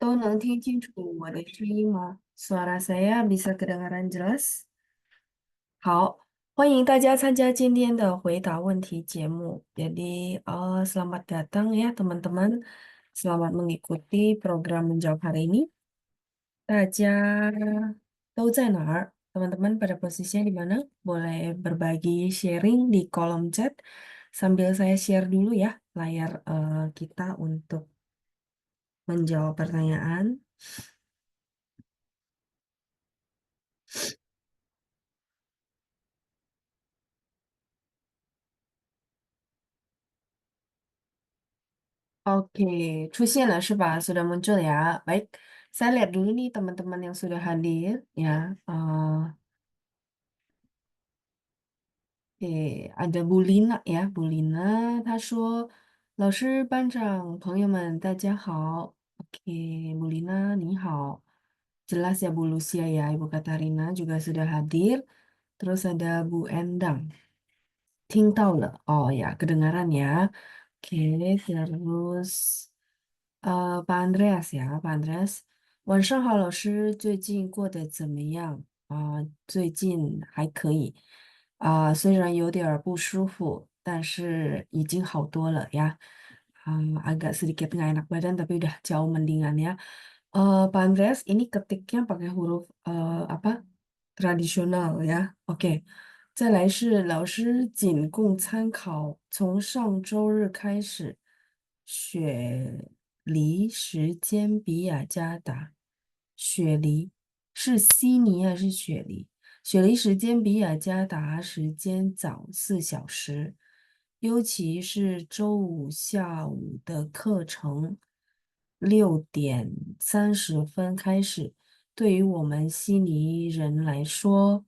都能听清楚我的声音吗？Suara saya bisa kedengaran jelas？好，欢迎大家参加今天的回答问题节目。Jadi, selamat datang ya teman-teman. Selamat mengikuti program menjawab hari ini. 大家都在哪儿？Teman-teman pada posisinya di mana? Boleh berbagi sharing di kolom chat sambil saya share dulu ya layar kita untuk menjawab pertanyaan. Oke, 出现了是吧？Sudah muncul ya. Baik, saya lihat dulu nih teman-teman yang sudah hadir ya. Ada Bu Lina ya, Bu Lina, 她说："老师、班长、朋友们，大家好。" Oke, Bu Lina, 你好. Jelas ya Bu Lucia ya, Ibu Katarina juga sudah hadir. Terus ada Bu Endang. 听到了. Oh ya, kedengaran ya. Oke, terus Pak Andreas ya, Pak Andreas. 晚上好，老师，最近过得怎么样？虽然有点儿不舒服，但是已经好多了呀。Agak sedikit nggak enak badan, tapi udah jauh mendingan ya. Pak Andreas, ini ketiknya pakai huruf apa? Tradisional ya. Oke. 再来是老师仅供参考，从上周日开始，雪梨时间比雅加达，雪梨是悉尼还是雪梨？雪梨时间比雅加达时间早4小时，尤其是周五下午的课程，6点30分开始。对于我们悉尼人来说，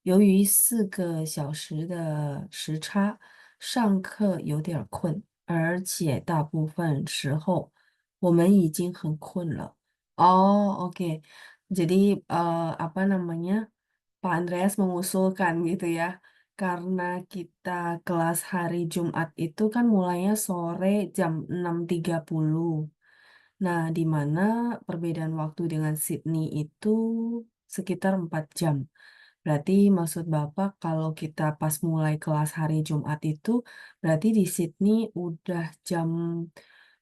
由于4个小时的时差，上课有点儿困，而且大部分时候我们已经很困了。Oh, oke. Jadi apa namanya? Pak Andreas mengusulkan gitu ya. Karena kita kelas hari Jumat itu kan mulainya sore jam 6.30. Nah, di mana perbedaan waktu dengan Sydney itu sekitar 4 jam. Berarti maksud Bapak kalau kita pas mulai kelas hari Jumat itu berarti di Sydney udah jam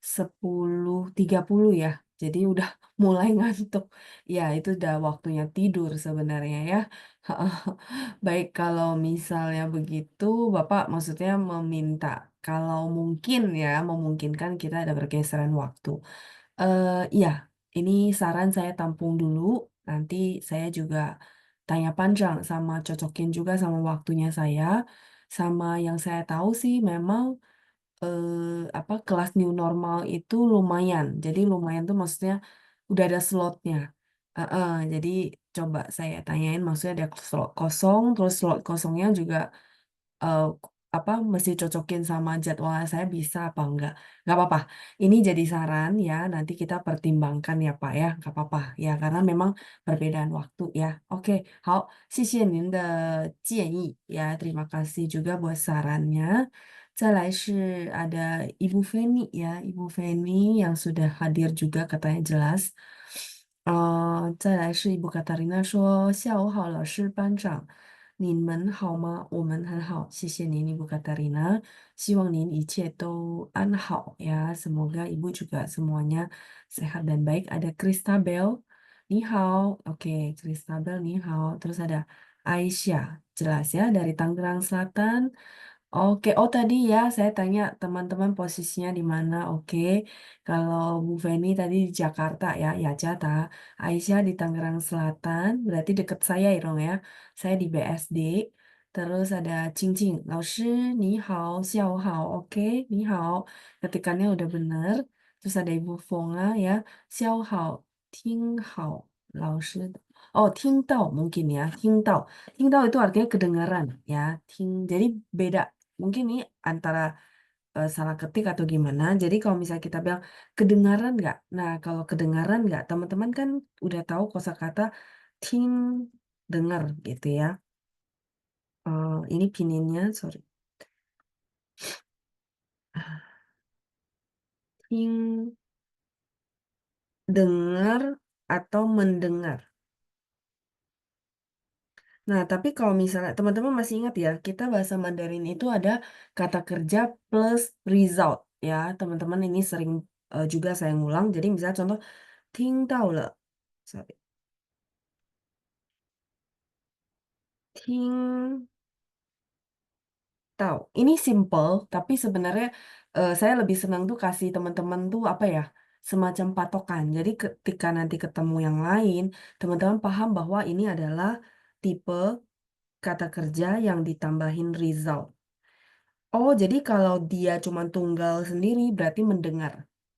10.30 ya. Jadi udah mulai ngantuk. Ya, itu udah waktunya tidur sebenarnya ya. Baik, kalau misalnya begitu, Bapak maksudnya meminta kalau mungkin ya, memungkinkan kita ada pergeseran waktu. Iya, ini saran saya tampung dulu. Nanti saya juga tanya panjang sama cocokin juga sama waktunya saya. Sama yang saya tahu sih memang apa kelas new normal itu lumayan. Jadi lumayan tuh maksudnya udah ada slotnya. Jadi coba saya tanyain maksudnya ada slot kosong, terus slot kosongnya juga eh, apa mesti cocokin sama jadwal saya bisa apa enggak. Nggak apa-apa. Ini jadi saran ya, nanti kita pertimbangkan ya Pak ya, nggak apa-apa ya karena memang perbedaan waktu ya. Oke, 好，谢谢您的建议ya, terima kasih juga buat sarannya. 再来是 ada Ibu Feni ya, Ibu Feni yang sudah hadir juga katanya jelas. 再来是 Ibu Katarina 说下午好，老师班长，你们好吗？我们很好，谢谢您 Ibu Katarina. 希望您一切都安好 ya. Semoga Ibu juga semuanya sehat dan baik. Ada Christabel, 你好. Oke, Christabel, 你好. Terus ada Aisyah, jelas ya dari Tangerang Selatan. Oke, oh tadi ya saya tanya teman-teman posisinya di mana. Oke, kalau Bu Feni tadi di Jakarta ya, ya Jata. Aisyah di Tangerang Selatan, berarti deket saya ya dong ya. Saya di BSD. Terus ada Cincin, 老师你好，下午好，oke, 你好. Ketikannya udah bener. Terus ada Ibu Fonga ya, 下午好，听好，老师. Oh, 听到 mungkin ya, 听到. 听到 itu artinya kedengaran ya. Jadi beda. Mungkin ini antara salah ketik atau gimana. Jadi kalau misalnya kita bilang kedengaran nggak? Nah, kalau kedengaran nggak, teman-teman kan udah tahu kosakata ting dengar gitu ya. Ini pininnya, sorry. Ting dengar atau mendengar. Nah, tapi kalau misalnya teman-teman masih ingat ya, kita bahasa Mandarin itu ada kata kerja plus result ya. Teman-teman ini sering juga saya ngulang. Jadi misalnya contoh, 听到了 sorry, 听 tahu. Ini simple, tapi sebenarnya saya lebih senang tuh kasih teman-teman tuh apa ya, semacam patokan. Jadi ketika nanti ketemu yang lain, teman-teman paham bahwa ini adalah tipe kata kerja yang ditambahin result. Oh, jadi kalau dia cuma tunggal sendiri berarti mendengar,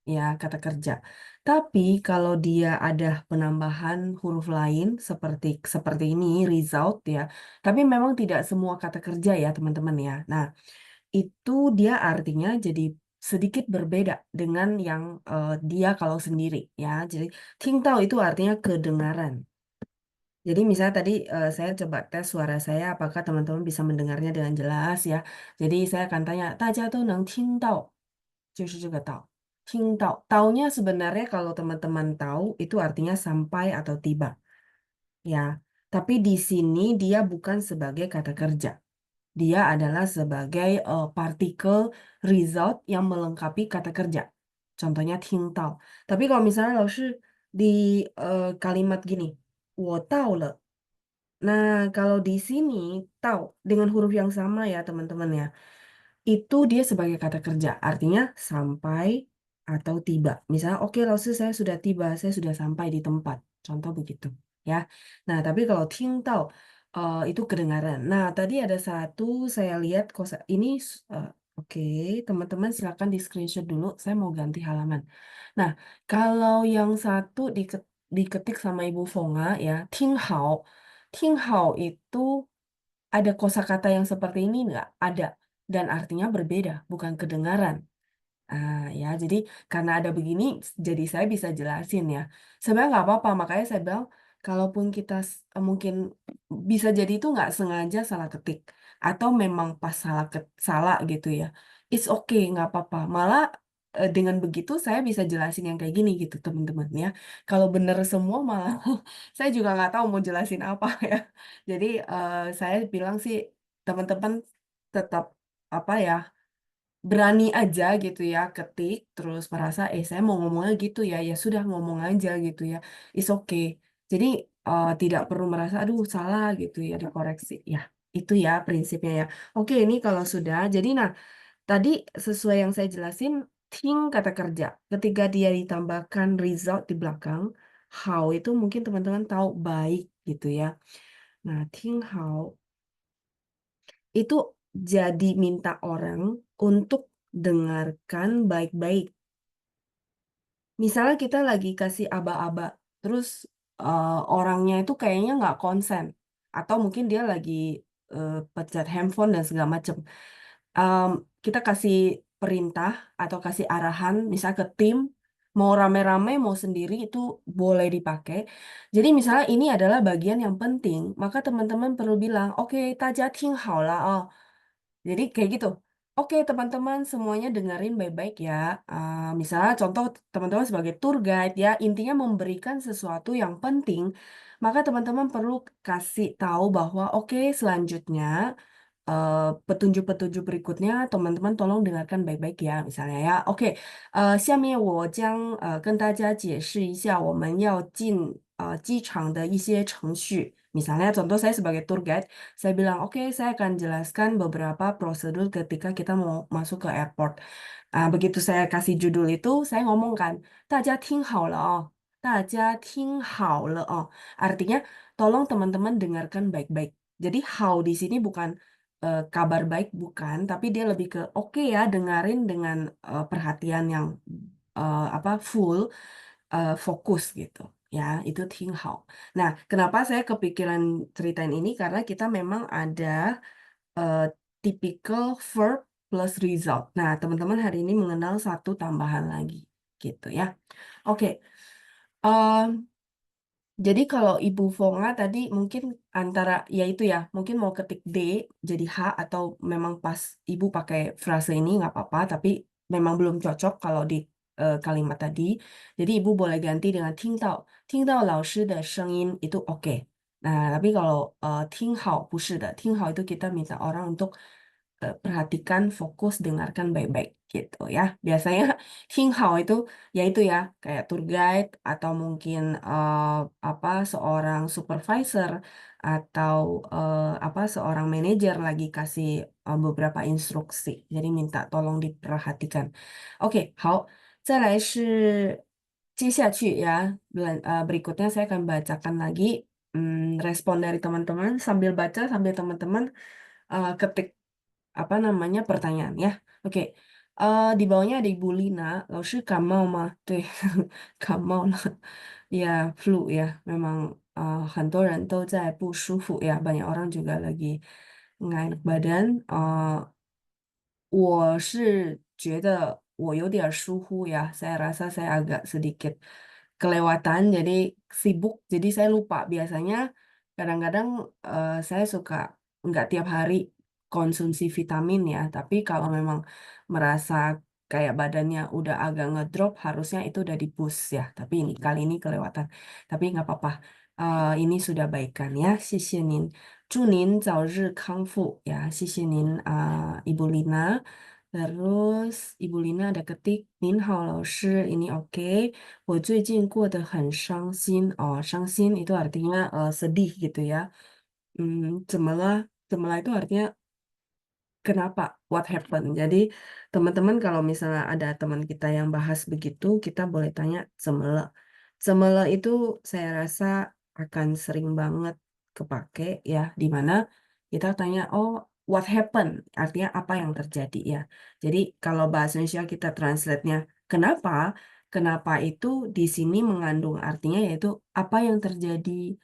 ya kata kerja. Tapi kalau dia ada penambahan huruf lain seperti seperti ini result ya. Tapi memang tidak semua kata kerja ya teman-teman ya. Nah, itu dia artinya jadi sedikit berbeda dengan yang dia kalau sendiri ya. Jadi 听到 itu artinya kedengaran. Jadi misalnya tadi saya coba tes suara saya apakah teman-teman bisa mendengarnya dengan jelas ya. Jadi saya akan tanya, 大家都能听到就是这个到. 听到. Taunya sebenarnya kalau teman-teman tahu itu artinya sampai atau tiba ya. Tapi di sini dia bukan sebagai kata kerja. Dia adalah sebagai partikel result yang melengkapi kata kerja. Contohnya 听到. Tapi kalau misalnya 老师 di kalimat gini, 我到了. Nah, kalau di sini tahu dengan huruf yang sama ya teman-teman ya. Itu dia sebagai kata kerja, artinya sampai atau tiba. Misalnya, oke Laosu saya sudah tiba, saya sudah sampai di tempat. Contoh begitu ya. Nah, tapi kalau 听到 itu kedengaran. Nah, tadi ada satu saya lihat kosa ini oke, teman-teman silakan di screenshot dulu. Saya mau ganti halaman. Nah, kalau yang satu diketik sama Ibu Fonga ya, 听好. 听好 itu ada kosakata yang seperti ini nggak? Ada. Dan artinya berbeda, bukan kedengaran. Ya, jadi karena ada begini, jadi saya bisa jelasin ya. Sebenarnya nggak apa-apa, makanya saya bilang, kalaupun kita mungkin bisa jadi itu nggak sengaja salah ketik, atau memang pas salah gitu ya. It's okay, nggak apa-apa. Malah dengan begitu saya bisa jelasin yang kayak gini gitu, teman-teman ya. Kalau bener semua malah saya juga nggak tahu mau jelasin apa ya. Jadi saya bilang sih, teman-teman tetap apa ya, berani aja gitu ya ketik terus merasa saya mau ngomongnya gitu ya ya sudah ngomong aja gitu ya it's okay jadi tidak perlu merasa aduh salah gitu ya dikoreksi ya itu ya prinsipnya ya oke ini kalau sudah jadi nah tadi sesuai yang saya jelasin think kata kerja ketika dia ditambahkan result di belakang how itu mungkin teman-teman tahu baik gitu ya nah think how itu jadi minta orang untuk dengarkan baik-baik. Misalnya kita lagi kasih aba-aba, terus orangnya itu kayaknya nggak konsen, atau mungkin dia lagi pencet handphone dan segala macam. Em, kita kasih perintah atau kasih arahan, misal ke tim, mau rame-rame, mau sendiri itu boleh dipakai. Jadi misalnya ini adalah bagian yang penting, maka teman-teman perlu bilang, oke, 大家听好了 哦. Jadi kayak gitu. Oke, teman-teman semuanya dengerin baik-baik ya. Misalnya contoh teman-teman sebagai tour guide ya, intinya memberikan sesuatu yang penting, maka teman-teman perlu kasih tahu bahwa oke, selanjutnya petunjuk-petunjuk berikutnya teman-teman tolong dengarkan baik-baik ya. Misalnya ya, oke, 下面我将跟大家解释一下我们要进机场的一些程序. Misalnya contoh saya sebagai tour guide saya bilang, oke, saya akan jelaskan beberapa prosedur ketika kita mau masuk ke airport. Begitu saya kasih judul itu, saya ngomong kan, 大家听好了哦. 大家听好了 oh. Artinya, tolong teman-teman dengarkan baik-baik. Jadi, how di sini bukan kabar baik, bukan. Tapi dia lebih ke, oke ya, dengarin dengan perhatian yang apa full, fokus gitu. Ya, itu 听好. Nah, kenapa saya kepikiran ceritain ini? Karena kita memang ada eh, typical verb plus result. Nah, teman-teman hari ini mengenal satu tambahan lagi, gitu ya. Oke, em, jadi kalau Ibu Fonga tadi mungkin antara ya itu ya, mungkin mau ketik D jadi H atau memang pas Ibu pakai frase ini nggak apa-apa, tapi memang belum cocok kalau di kalimat tadi. Jadi ibu boleh ganti dengan 听到老师的声音itu oke. Nah, tapi kalau 听好不是的，听好itu kita minta orang untuk perhatikan, fokus, dengarkan baik-baik gitu ya. Biasanya 听好itu yaitu ya kayak tour guide atau mungkin apa seorang supervisor atau apa seorang manajer lagi kasih beberapa instruksi. Jadi minta tolong diperhatikan. Oke, 好，再来是接下去ya, berikutnya saya akan bacakan lagi respon dari teman-teman sambil baca sambil teman-teman ketik apa namanya pertanyaan ya. Oke, di bawahnya ada Ibu Lina, 老师感冒吗？对，感冒了，ya flu ya, memang 很多人都在不舒服 ya, banyak orang juga lagi nggak enak badan. 我是觉得我有点疏忽 ya, saya rasa saya agak sedikit kelewatan, jadi sibuk, jadi saya lupa. Biasanya kadang-kadang saya suka nggak tiap hari konsumsi vitamin ya, tapi kalau memang merasa kayak badannya udah agak ngedrop, harusnya itu udah di push ya. Tapi ini kali ini kelewatan. Tapi nggak apa-apa. Ini sudah baikan ya. 谢谢您，祝您早日康复呀。谢谢您Ibu Lina. Terus Ibu Lina ada ketik, 您好老师, ini oke. 我最近过得很伤心. Oh, 伤心 itu artinya sedih gitu ya. 怎么了？怎么了 itu artinya kenapa? What happened? Jadi teman-teman kalau misalnya ada teman kita yang bahas begitu, kita boleh tanya semela. Semela itu saya rasa akan sering banget kepake ya, di mana kita tanya, oh what happened? Artinya apa yang terjadi ya. Jadi kalau bahasa Indonesia kita translate-nya kenapa? Kenapa itu di sini mengandung artinya yaitu apa yang terjadi,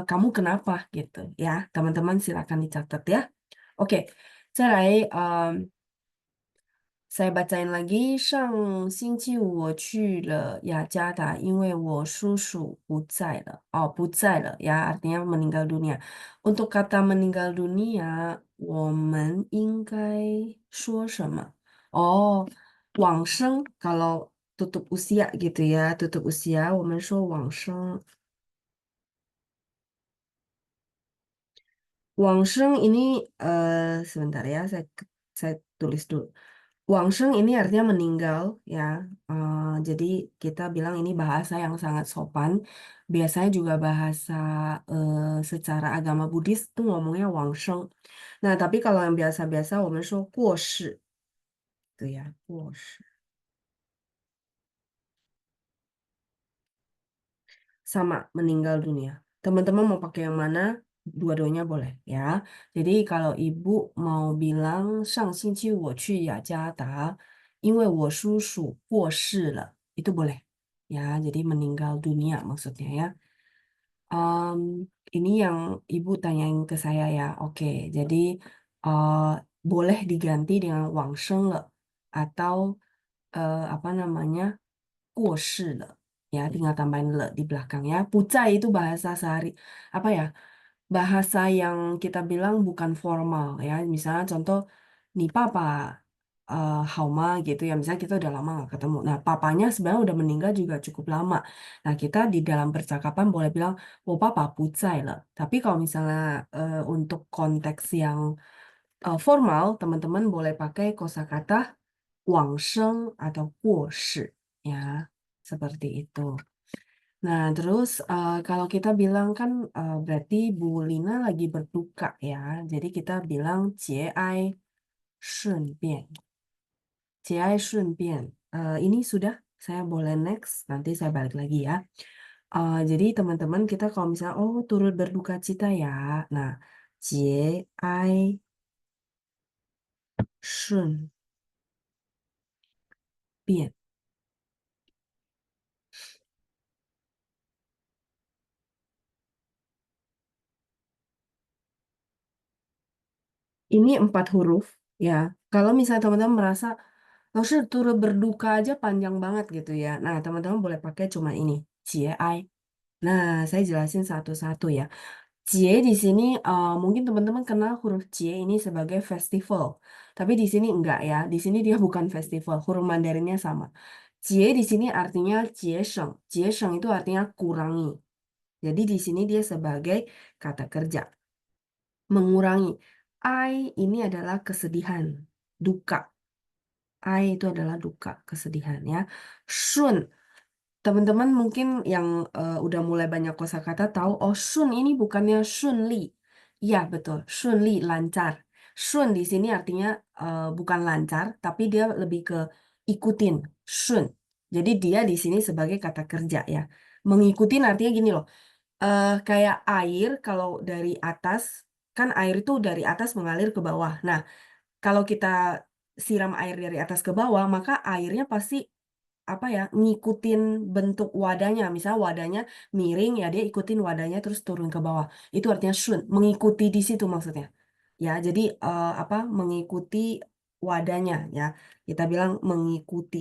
kamu kenapa gitu ya. Teman-teman silakan dicatat ya. Oke, 再bacain lagi. 上星期五我去了雅加达，因为我叔叔不在了。哦，不在了 ya, artinya meninggal dunia. Untuk kata meninggal dunia, 我们应该说什么? Oh, 往生 kalau tutup usia gitu ya, tutup usia, 我们说往生. 往生 ini sebentar ya, saya tulis dulu. 往生 ini artinya meninggal ya. Jadi kita bilang ini bahasa yang sangat sopan. Biasanya juga bahasa secara agama Buddhis tuh ngomongnya 往生. Nah, tapi kalau yang biasa-biasa 我们说过世 gitu ya, 过世. Sama meninggal dunia. Teman-teman mau pakai yang mana? Dua-duanya boleh ya. Jadi kalau ibu mau bilang 上星期我去雅加达，因为我叔叔过世了, itu boleh. Ya, jadi meninggal dunia maksudnya ya. Em, ini yang ibu tanyain ke saya ya. Oke, jadi eh, boleh diganti dengan 往生了 atau apa namanya 过世了. Ya, tinggal tambahin le di belakangnya. Pucai itu bahasa sehari, apa ya? Bahasa yang kita bilang bukan formal ya. Misalnya contoh, nih papa Hauma gitu ya. Misalnya kita udah lama nggak ketemu. Nah, papanya sebenarnya udah meninggal juga cukup lama. Nah, kita di dalam percakapan boleh bilang, oh papa pucai lah. Tapi kalau misalnya untuk konteks yang formal, teman-teman boleh pakai kosakata 往生 atau 过世 ya. Seperti itu. Nah, terus kalau kita bilang kan berarti Bu Lina lagi berduka ya. Jadi kita bilang 节哀顺变. 节哀顺变. Ini sudah, saya boleh next, nanti saya balik lagi ya. Jadi teman-teman kita kalau misalnya, oh turut berduka cita ya. Nah, 节哀顺变. Ini 4 huruf ya. Kalau misalnya teman-teman merasa Lalu turut berduka aja panjang banget gitu ya. Nah, teman-teman boleh pakai cuma ini, cie ai. Nah, saya jelasin satu-satu ya. Cie di sini mungkin teman-teman kenal huruf cie ini sebagai festival. Tapi di sini enggak ya. Di sini dia bukan festival. Huruf Mandarinnya sama. Jie di sini artinya jiesheng. Jiesheng itu artinya kurangi. Jadi di sini dia sebagai kata kerja. Mengurangi. Ai ini adalah kesedihan, duka. Ai itu adalah duka, kesedihan ya. Shun, teman-teman mungkin yang udah mulai banyak kosakata tahu, oh shun ini bukannya shunli. Iya betul, shunli lancar. Shun di sini artinya bukan lancar, tapi dia lebih ke ikutin. Shun. Jadi dia di sini sebagai kata kerja ya. Mengikutin artinya gini loh. Kayak air kalau dari atas, kan air itu dari atas mengalir ke bawah. Nah, kalau kita siram air dari atas ke bawah, maka airnya pasti apa ya, ngikutin bentuk wadahnya. Misal wadahnya miring ya dia ikutin wadahnya terus turun ke bawah. Itu artinya shun, mengikuti di situ maksudnya. Ya, jadi apa mengikuti wadahnya ya. Kita bilang mengikuti.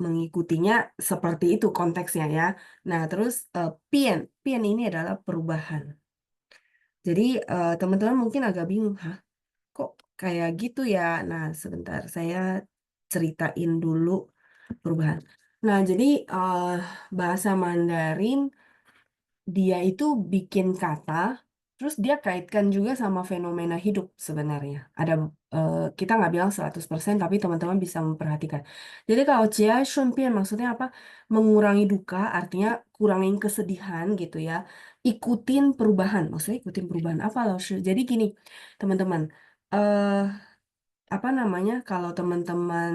Mengikutinya seperti itu konteksnya ya. Nah, terus pian, pian ini adalah perubahan. Jadi teman-teman mungkin agak bingung, hah, kok kayak gitu ya? Nah, sebentar saya ceritain dulu perubahan. Nah, jadi bahasa Mandarin dia itu bikin kata, terus dia kaitkan juga sama fenomena hidup sebenarnya. Ada kita nggak bilang 100%, tapi teman-teman bisa memperhatikan. Jadi kalau jia shunpian maksudnya apa? Mengurangi duka, artinya kurangin kesedihan gitu ya. Ikutin perubahan, maksudnya ikutin perubahan apa loh? Jadi gini, teman-teman. eh Apa namanya, kalau teman-teman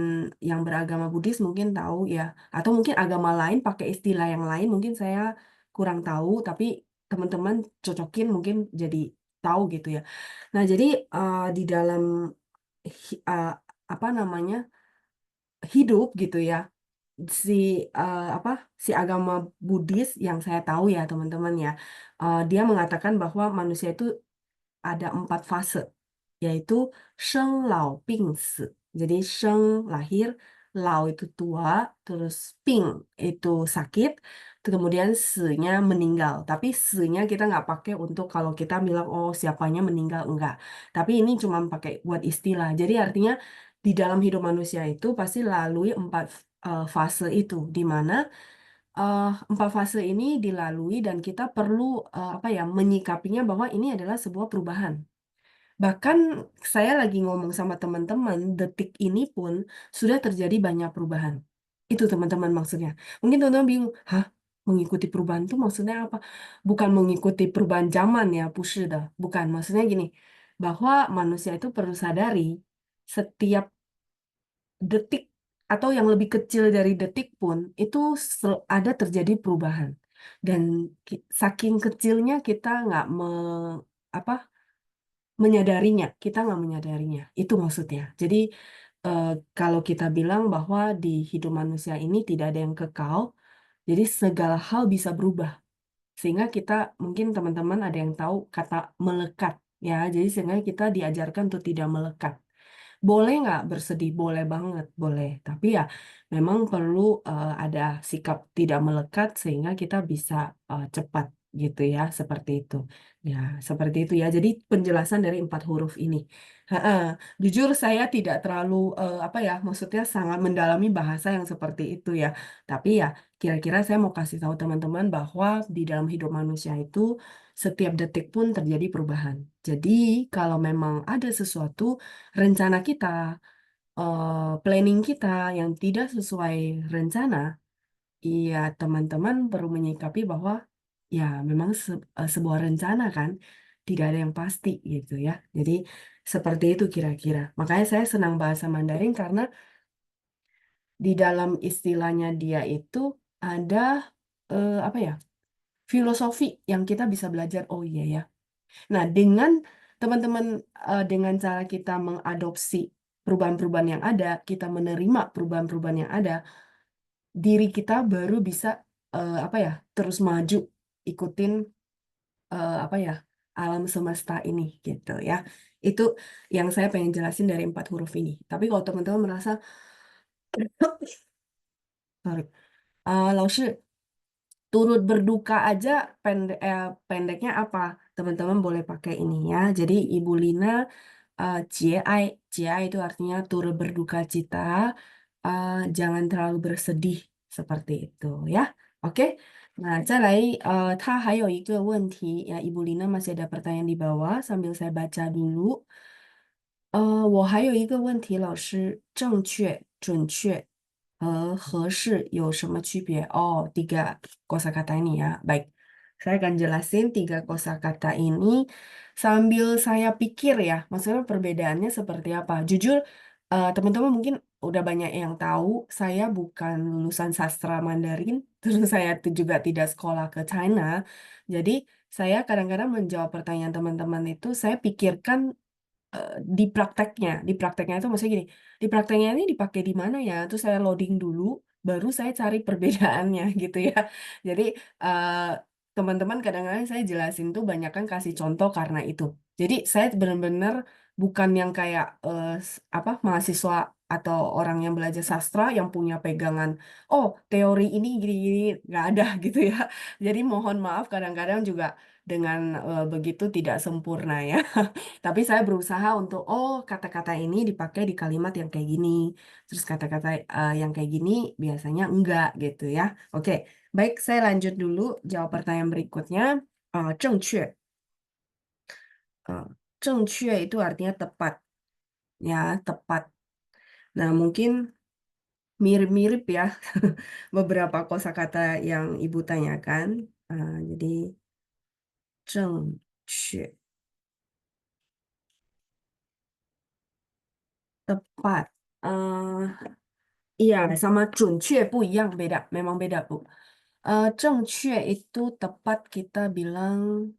yang beragama Buddhis mungkin tahu ya, atau mungkin agama lain pakai istilah yang lain, mungkin saya kurang tahu, tapi teman-teman cocokin mungkin jadi tahu gitu ya. Nah, jadi di dalam hi- eh, apa namanya hidup gitu ya, si apa si agama Buddhis yang saya tahu ya teman-teman ya, dia mengatakan bahwa manusia itu ada 4 fase, yaitu Sheng Lao Ping Si. Jadi Sheng lahir, Lao itu tua, terus Ping itu sakit, kemudian Si-nya meninggal. Tapi Si-nya kita nggak pakai untuk kalau kita bilang oh siapanya meninggal, enggak. Tapi ini cuma pakai buat istilah. Jadi artinya di dalam hidup manusia itu pasti lalui 4 fase itu, di mana 4 fase ini dilalui dan kita perlu apa ya menyikapinya bahwa ini adalah sebuah perubahan. Bahkan saya lagi ngomong sama teman-teman, detik ini pun sudah terjadi banyak perubahan. Itu teman-teman maksudnya. Mungkin teman-teman bingung, hah? Mengikuti perubahan itu maksudnya apa? Bukan mengikuti perubahan zaman ya, dah. Bukan, maksudnya gini, bahwa manusia itu perlu sadari setiap detik atau yang lebih kecil dari detik pun itu ada terjadi perubahan. Dan saking kecilnya kita nggak apa menyadarinya, kita nggak menyadarinya. Itu maksudnya. Jadi eh, kalau kita bilang bahwa di hidup manusia ini tidak ada yang kekal, jadi segala hal bisa berubah. Sehingga kita mungkin teman-teman ada yang tahu kata melekat ya. Jadi sehingga kita diajarkan untuk tidak melekat. Boleh nggak bersedih? Boleh banget, boleh. Tapi ya memang perlu ada sikap tidak melekat sehingga kita bisa cepat gitu ya, seperti itu. Ya, seperti itu ya. Jadi penjelasan dari 4 huruf ini. Ha-ha. Jujur saya tidak terlalu apa ya, maksudnya sangat mendalami bahasa yang seperti itu ya. Tapi ya kira-kira saya mau kasih tahu teman-teman bahwa di dalam hidup manusia itu setiap detik pun terjadi perubahan. Jadi kalau memang ada sesuatu rencana kita, planning kita yang tidak sesuai rencana, iya teman-teman perlu menyikapi bahwa ya memang sebuah rencana kan, tidak ada yang pasti gitu ya. Jadi seperti itu kira-kira. Makanya saya senang bahasa Mandarin karena di dalam istilahnya dia itu ada apa ya, filosofi yang kita bisa belajar. Oh iya ya. Nah, dengan teman-teman dengan cara kita mengadopsi perubahan-perubahan yang ada, kita menerima perubahan-perubahan yang ada, diri kita baru bisa apa ya, terus maju ikutin apa ya, alam semesta ini gitu ya. Itu yang saya pengen jelasin dari 4 huruf ini. Tapi kalau teman-teman merasa, sorry, 老师 turut berduka aja pendeknya apa? Teman-teman boleh pakai ini ya. Jadi Ibu Lina, jiai, jiai itu artinya turut berduka cita. jangan terlalu bersedih seperti itu ya. Oke. Nah, 再来,他还有一个问题 ya, Ibu Lina masih ada pertanyaan di bawah sambil saya baca dulu. 我还有一个问题，老师，正确、准确和合适有什么区别？Oh, tiga kosakata ini ya. Baik, saya akan jelasin tiga kosakata ini sambil saya pikir ya, maksudnya perbedaannya seperti apa. Jujur, teman-teman mungkin udah banyak yang tahu, saya bukan lulusan sastra Mandarin, terus saya juga tidak sekolah ke China. Jadi, saya kadang-kadang menjawab pertanyaan teman-teman itu, saya pikirkan di prakteknya itu maksudnya gini, di prakteknya ini dipakai di mana ya? Terus saya loading dulu, baru saya cari perbedaannya gitu ya. Jadi eh, teman-teman kadang-kadang saya jelasin tuh banyak kan kasih contoh karena itu. Jadi saya benar-benar bukan yang kayak apa mahasiswa atau orang yang belajar sastra yang punya pegangan, oh teori ini gini-gini nggak ada gitu ya. Jadi mohon maaf kadang-kadang juga dengan begitu tidak sempurna ya. Tapi saya berusaha untuk, oh kata-kata ini dipakai di kalimat yang kayak gini. Terus kata-kata yang kayak gini biasanya enggak gitu ya. Oke, baik saya lanjut dulu jawab pertanyaan berikutnya. 正确. 正确 itu artinya tepat. Ya, tepat. Nah, mungkin mirip-mirip ya beberapa kosakata yang Ibu tanyakan. Jadi, 正确, tepat. Iya, sama 准确不一样, beda. Memang beda, Bu. 正确 itu tepat kita bilang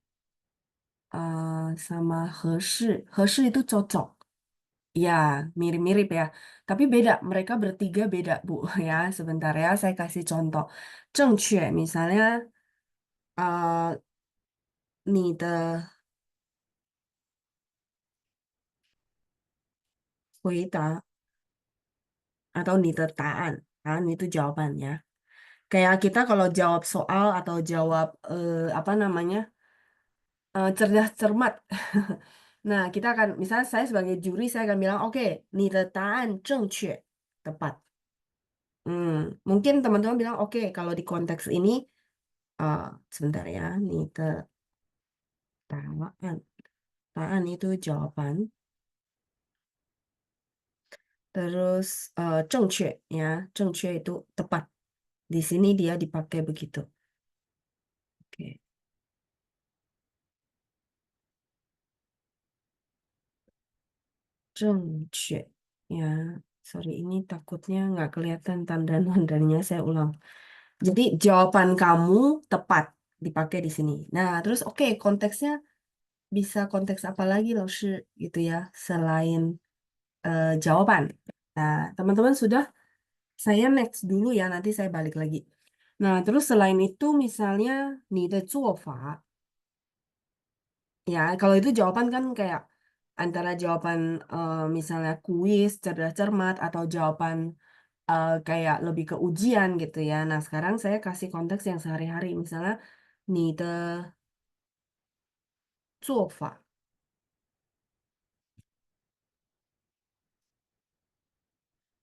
sama 合适 itu cocok. Ya, mirip-mirip ya. Tapi beda, mereka bertiga beda, Bu. Ya, sebentar ya, saya kasih contoh. 正确 misalnya 你的回答 atau 你的答案 itu jawabannya. Kayak kita kalau jawab soal atau jawab apa namanya cerdas cermat. Nah, kita akan, misalnya saya sebagai juri, saya akan bilang, oke, 你的答案正确, tepat. Mungkin teman-teman bilang, oke, kalau di konteks ini, uh, sebentar ya, 你的答案 itu jawaban, terus 正确 ya, 正确 itu tepat. Di sini dia dipakai begitu. Oke. 正确 ya, sorry ini takutnya nggak kelihatan tanda-tandanya, saya ulang. Jadi jawaban kamu tepat dipakai di sini. Nah, terus oke, konteksnya bisa konteks apa lagi loh, Shi, gitu ya, selain jawaban. Nah, teman-teman sudah, saya next dulu ya, nanti saya balik lagi. Nah, terus selain itu misalnya 你的做法, ya kalau itu jawaban kan kayak antara jawaban misalnya kuis, cerdas cermat, atau jawaban kayak lebih ke ujian gitu ya. Nah, sekarang saya kasih konteks yang sehari-hari. Misalnya, 你的做法.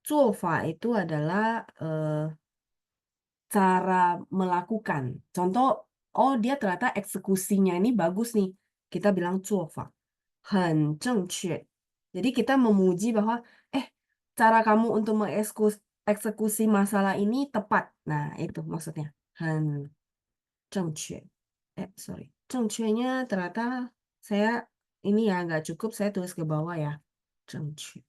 做法 itu adalah cara melakukan. Contoh, oh dia ternyata eksekusinya ini bagus nih. Kita bilang 做法很正确. Jadi kita memuji bahwa, cara kamu untuk mengeksekusi masalah ini tepat. Nah, itu maksudnya. 很正确. Sorry. 正确nya ternyata saya ini ya nggak cukup, saya tulis ke bawah ya. 正确.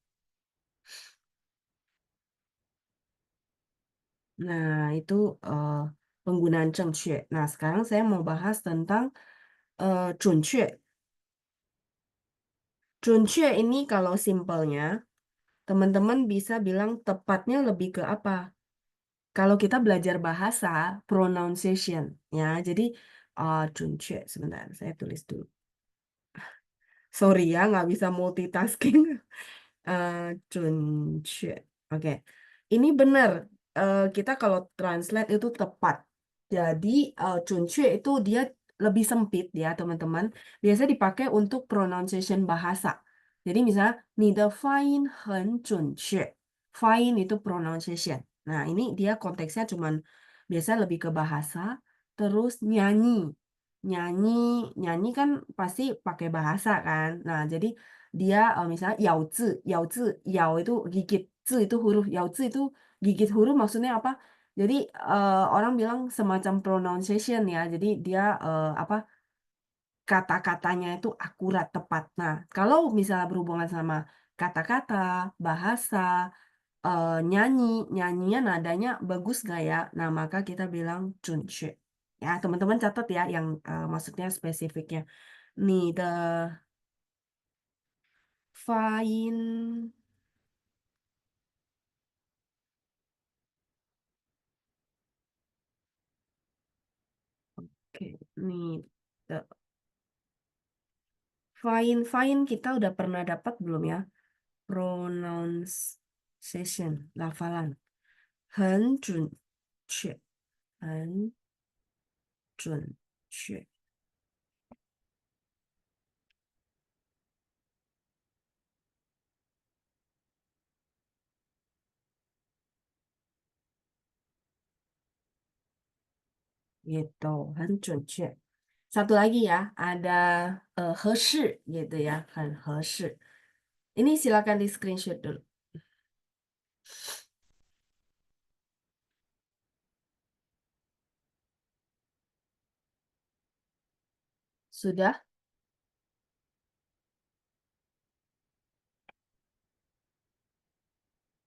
Nah, itu eh, penggunaan 正确. Nah, sekarang saya mau bahas tentang 准确. 准确 ini kalau simpelnya, teman-teman bisa bilang tepatnya lebih ke apa? Kalau kita belajar bahasa, pronunciation, ya. Jadi, 准确, sebentar, saya tulis dulu. Sorry ya, nggak bisa multitasking. 准确. Oke. Ini benar. Kita kalau translate itu tepat. Jadi, 准确 itu dia lebih sempit ya, teman-teman. Biasanya dipakai untuk pronunciation bahasa. Jadi misalnya, 你的发音很准确. Fine itu pronunciation. Nah, ini dia konteksnya cuman biasanya lebih ke bahasa, terus nyanyi. Nyanyi, nyanyi kan pasti pakai bahasa kan. Nah, jadi dia misalnya yao zi, yao zi, yao itu gigit, zi itu huruf, yao zi itu gigit huruf maksudnya apa? Jadi orang bilang semacam pronunciation ya. Jadi dia apa? Kata-katanya itu akurat, tepat. Nah, kalau misalnya berhubungan sama kata-kata, bahasa, nyanyi, nyanyinya nadanya bagus nggak ya? Nah, maka kita bilang 准确. Ya, teman-teman catat ya yang maksudnya spesifiknya. 你的发音 oke, 你的 kita udah pernah dapat belum ya? Pronunciation, lafalan. 很准确，很准确。Gitu, 很准确. Satu lagi ya, ada 合适 gitu ya, 很合适. Ini silakan di screenshot dulu. Sudah?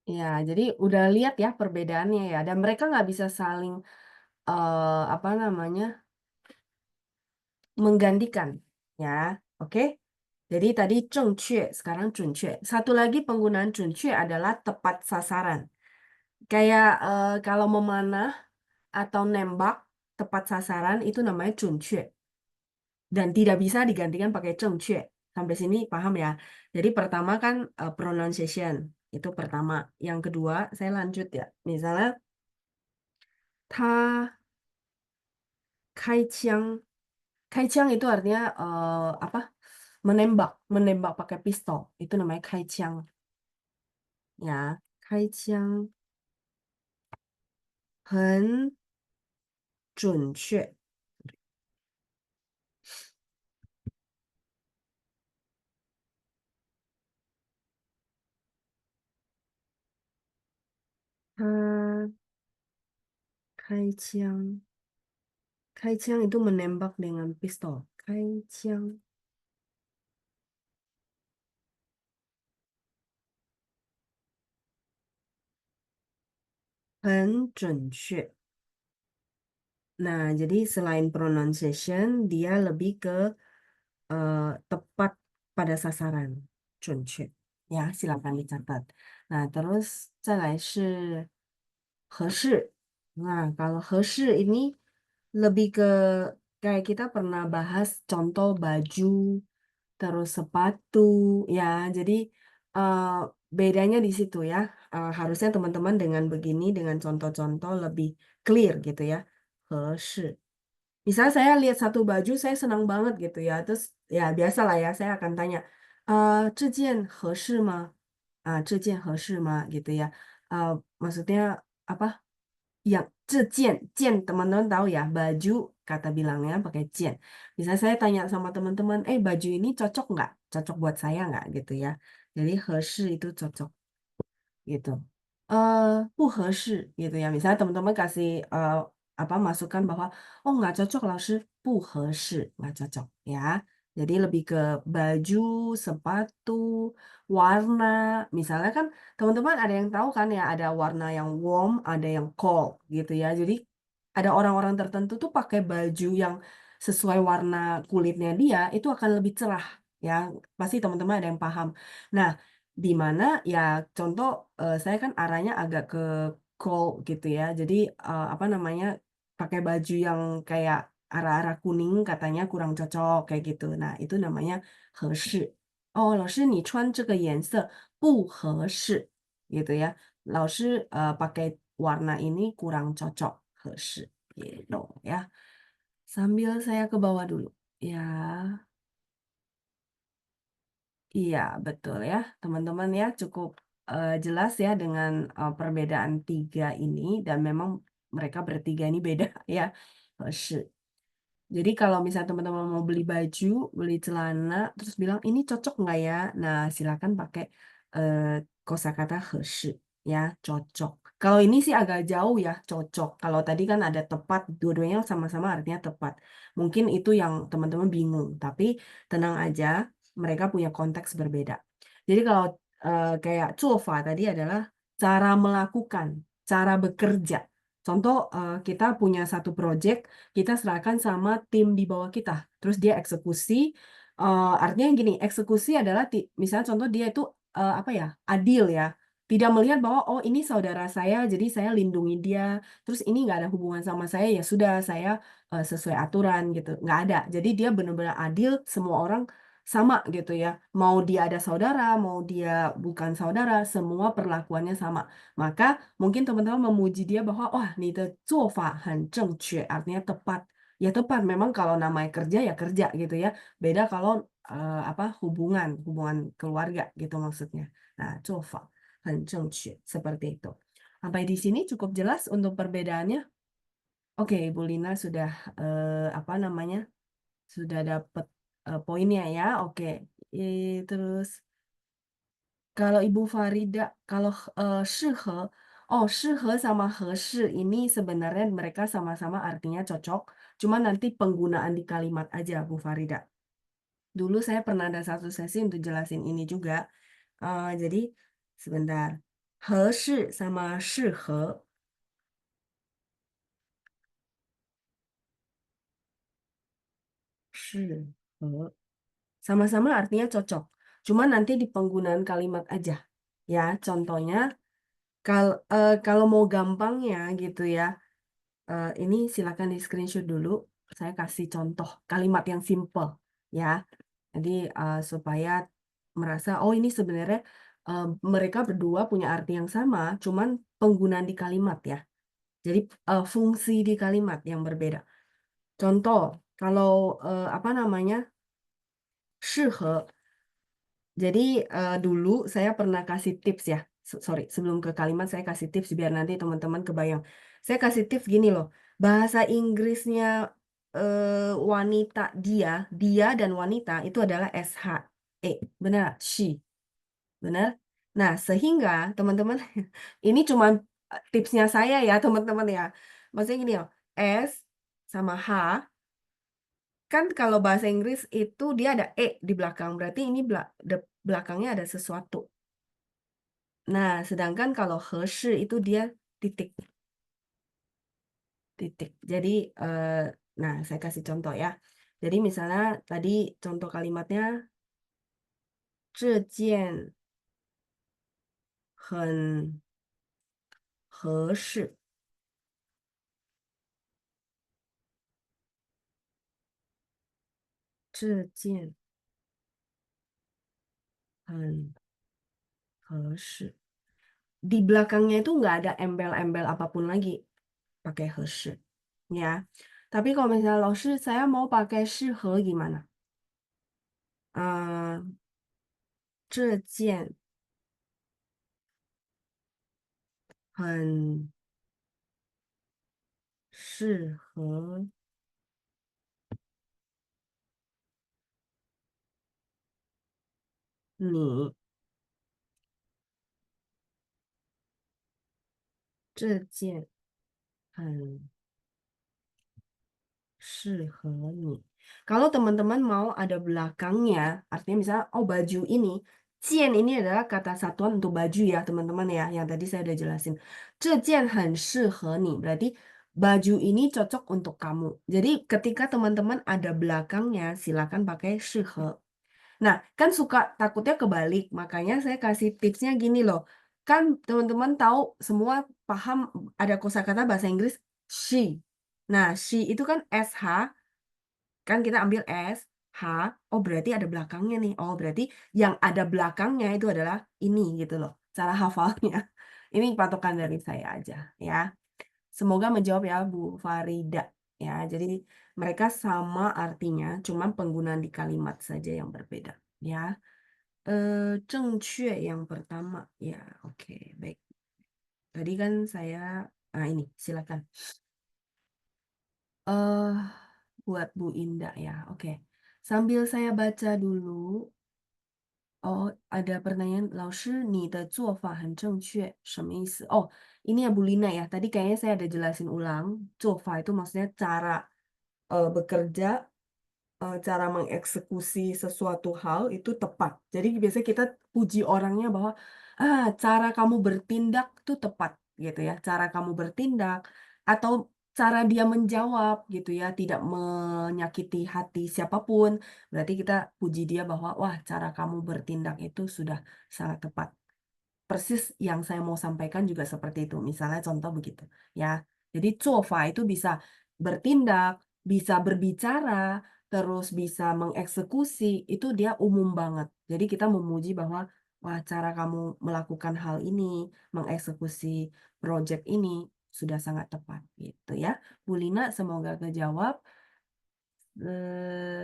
Ya, jadi udah lihat ya perbedaannya ya. Dan mereka nggak bisa saling apa namanya menggantikan ya. Oke? Jadi tadi 正确, sekarang 准确. Satu lagi penggunaan 准确 adalah tepat sasaran. Kayak kalau memanah atau nembak tepat sasaran itu namanya 准确. Dan tidak bisa digantikan pakai 正确. Sampai sini paham ya? Jadi pertama kan pronunciation, itu pertama. Yang kedua, saya lanjut ya. Misalnya, 他 开枪. 开枪 itu artinya apa? Menembak, menembak pakai pistol. Itu namanya 开枪. Ya, 开枪很准确.他 开枪. 开枪 itu menembak dengan pistol. 开枪. 很准确. Nah, jadi selain pronunciation, dia lebih ke tepat pada sasaran. 准确. Ya, silakan dicatat. Nah, terus 再来是合适. Nah, kalau 合适 ini lebih ke kayak kita pernah bahas contoh baju, terus sepatu, ya. Jadi eh, bedanya di situ ya. Harusnya teman-teman dengan begini, dengan contoh-contoh lebih clear gitu ya. 合适. Misalnya saya lihat satu baju, saya senang banget gitu ya. Terus ya biasa lah ya, saya akan tanya, 这件合适吗? 这件合适吗? Gitu ya. Maksudnya apa? Yang 这件 teman-teman tahu ya, baju kata bilangnya pakai 件. Misalnya saya tanya sama teman-teman, baju ini cocok nggak? Cocok buat saya nggak gitu ya. Jadi 合适 itu cocok gitu. 不合适 gitu ya. Misalnya teman-teman kasih apa masukan bahwa oh nggak cocok langsung 不合适 nggak cocok ya. Jadi lebih ke baju, sepatu, warna. Misalnya kan teman-teman ada yang tahu kan ya ada warna yang warm, ada yang cold gitu ya. Jadi ada orang-orang tertentu tuh pakai baju yang sesuai warna kulitnya dia itu akan lebih cerah ya. Pasti teman-teman ada yang paham. Nah, di mana ya contoh saya kan arahnya agak ke cold gitu ya. Jadi apa namanya pakai baju yang kayak arah-arah kuning katanya kurang cocok kayak gitu. Nah, itu namanya 合适. Oh, 老师你穿这个颜色不合适 gitu ya. 老师 pakai warna ini kurang cocok. 合适 gitu ya. Sambil saya ke bawah dulu. Ya, iya betul ya teman-teman ya cukup jelas ya dengan perbedaan tiga ini dan memang mereka bertiga ini beda ya. 合适. Jadi kalau misalnya teman-teman mau beli baju, beli celana, terus bilang ini cocok nggak ya? Nah, silakan pakai kosakata 合适 ya, cocok. Kalau ini sih agak jauh ya, cocok. Kalau tadi kan ada tepat, dua-duanya sama-sama artinya tepat. Mungkin itu yang teman-teman bingung, tapi tenang aja, mereka punya konteks berbeda. Jadi kalau kayak 做法 tadi adalah cara melakukan, cara bekerja. Contoh, kita punya satu project, kita serahkan sama tim di bawah kita. Terus dia eksekusi, artinya gini, eksekusi adalah misalnya contoh dia itu, apa ya, adil ya. Tidak melihat bahwa, oh ini saudara saya, jadi saya lindungi dia, terus ini nggak ada hubungan sama saya, ya sudah saya sesuai aturan gitu. Nggak ada. Jadi dia benar-benar adil, semua orang sama gitu ya. Mau dia ada saudara, mau dia bukan saudara, semua perlakuannya sama. Maka mungkin teman-teman memuji dia bahwa, wah, 你的做法很正确, artinya tepat. Ya tepat, memang kalau namanya kerja ya kerja gitu ya. Beda kalau apa hubungan keluarga gitu maksudnya. Nah, 做法很正确, seperti itu. Sampai di sini cukup jelas untuk perbedaannya. Oke, Ibu Lina sudah apa namanya? Sudah dapat poinnya ya. Oke. Terus kalau Ibu Farida, kalau 适合, oh 适合 sama 合适 ini sebenarnya mereka sama-sama artinya cocok, cuma nanti penggunaan di kalimat aja Bu Farida. Dulu saya pernah ada satu sesi untuk jelasin ini juga. Jadi sebentar, 合适 sama 适合, 适合 sama-sama artinya cocok. Cuma nanti di penggunaan kalimat aja. Ya, contohnya kalau mau gampangnya gitu ya. Ini silakan di screenshot dulu. Saya kasih contoh kalimat yang simple ya. Jadi supaya merasa oh ini sebenarnya mereka berdua punya arti yang sama, cuman penggunaan di kalimat ya. Jadi fungsi di kalimat yang berbeda. Contoh, kalau apa namanya 适合. Jadi dulu saya pernah kasih tips ya. Sorry, sebelum ke kalimat saya kasih tips biar nanti teman-teman kebayang. Saya kasih tips gini loh. Bahasa Inggrisnya wanita dia dan wanita itu adalah SHE. Benar? She. Benar? Nah, sehingga teman-teman ini cuma tipsnya saya ya, teman-teman ya. Maksudnya gini loh. S sama H. Kan kalau bahasa Inggris itu dia ada E di belakang, berarti ini belakangnya ada sesuatu. Nah, sedangkan kalau 合适 itu dia titik. Titik. Jadi, nah saya kasih contoh ya. Jadi misalnya tadi contoh kalimatnya 这件很合适. 这件很合适. Di belakangnya itu nggak ada embel-embel apapun lagi. Pakai 合适. Ya. Tapi kalau misalnya 老师 saya mau pakai 适合 gimana? 这件很适合你. 这件很适合你. Kalau teman-teman mau ada belakangnya, artinya misalnya, oh baju ini, 件 ini adalah kata satuan untuk baju ya teman-teman ya, yang tadi saya udah jelasin. 这件很适合你, berarti baju ini cocok untuk kamu. Jadi ketika teman-teman ada belakangnya, silakan pakai 适合. Nah, kan suka takutnya kebalik, makanya saya kasih tipsnya gini loh. Kan teman-teman tahu semua paham ada kosakata bahasa Inggris she. Nah, she itu kan SH, kan kita ambil S, H, oh berarti ada belakangnya nih. Oh berarti yang ada belakangnya itu adalah ini gitu loh. Cara hafalnya. Ini patokan dari saya aja ya. Semoga menjawab ya Bu Farida. Ya, jadi mereka sama artinya, cuma penggunaan di kalimat saja yang berbeda. Ya. 正确yang pertama, ya oke baik. Tadi kan saya ini silakan. Eh, buat Bu Indah ya, oke. Sambil saya baca dulu, oh ada pertanyaan, 老师你的做法很正确，什么意思? Oh, ini ya Bu Lina ya, tadi kayaknya saya ada jelasin ulang, 做法 itu maksudnya cara bekerja, cara mengeksekusi sesuatu hal itu tepat. Jadi biasanya kita puji orangnya bahwa, cara kamu bertindak tuh tepat gitu ya, cara kamu bertindak atau cara dia menjawab gitu ya, tidak menyakiti hati siapapun. Berarti kita puji dia bahwa, "Wah, cara kamu bertindak itu sudah sangat tepat." Persis yang saya mau sampaikan juga seperti itu, misalnya contoh begitu, ya. Jadi 做法 itu bisa bertindak, bisa berbicara, terus bisa mengeksekusi, itu dia umum banget. Jadi kita memuji bahwa, "Wah, cara kamu melakukan hal ini, mengeksekusi project ini sudah sangat tepat," gitu ya. Bu Lina semoga kejawab.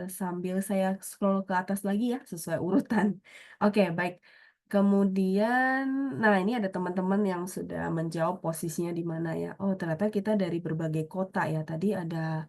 Sambil saya scroll ke atas lagi ya, sesuai urutan. Oke, baik. Kemudian, nah ini ada teman-teman yang sudah menjawab posisinya di mana ya. Oh, ternyata kita dari berbagai kota ya. Tadi ada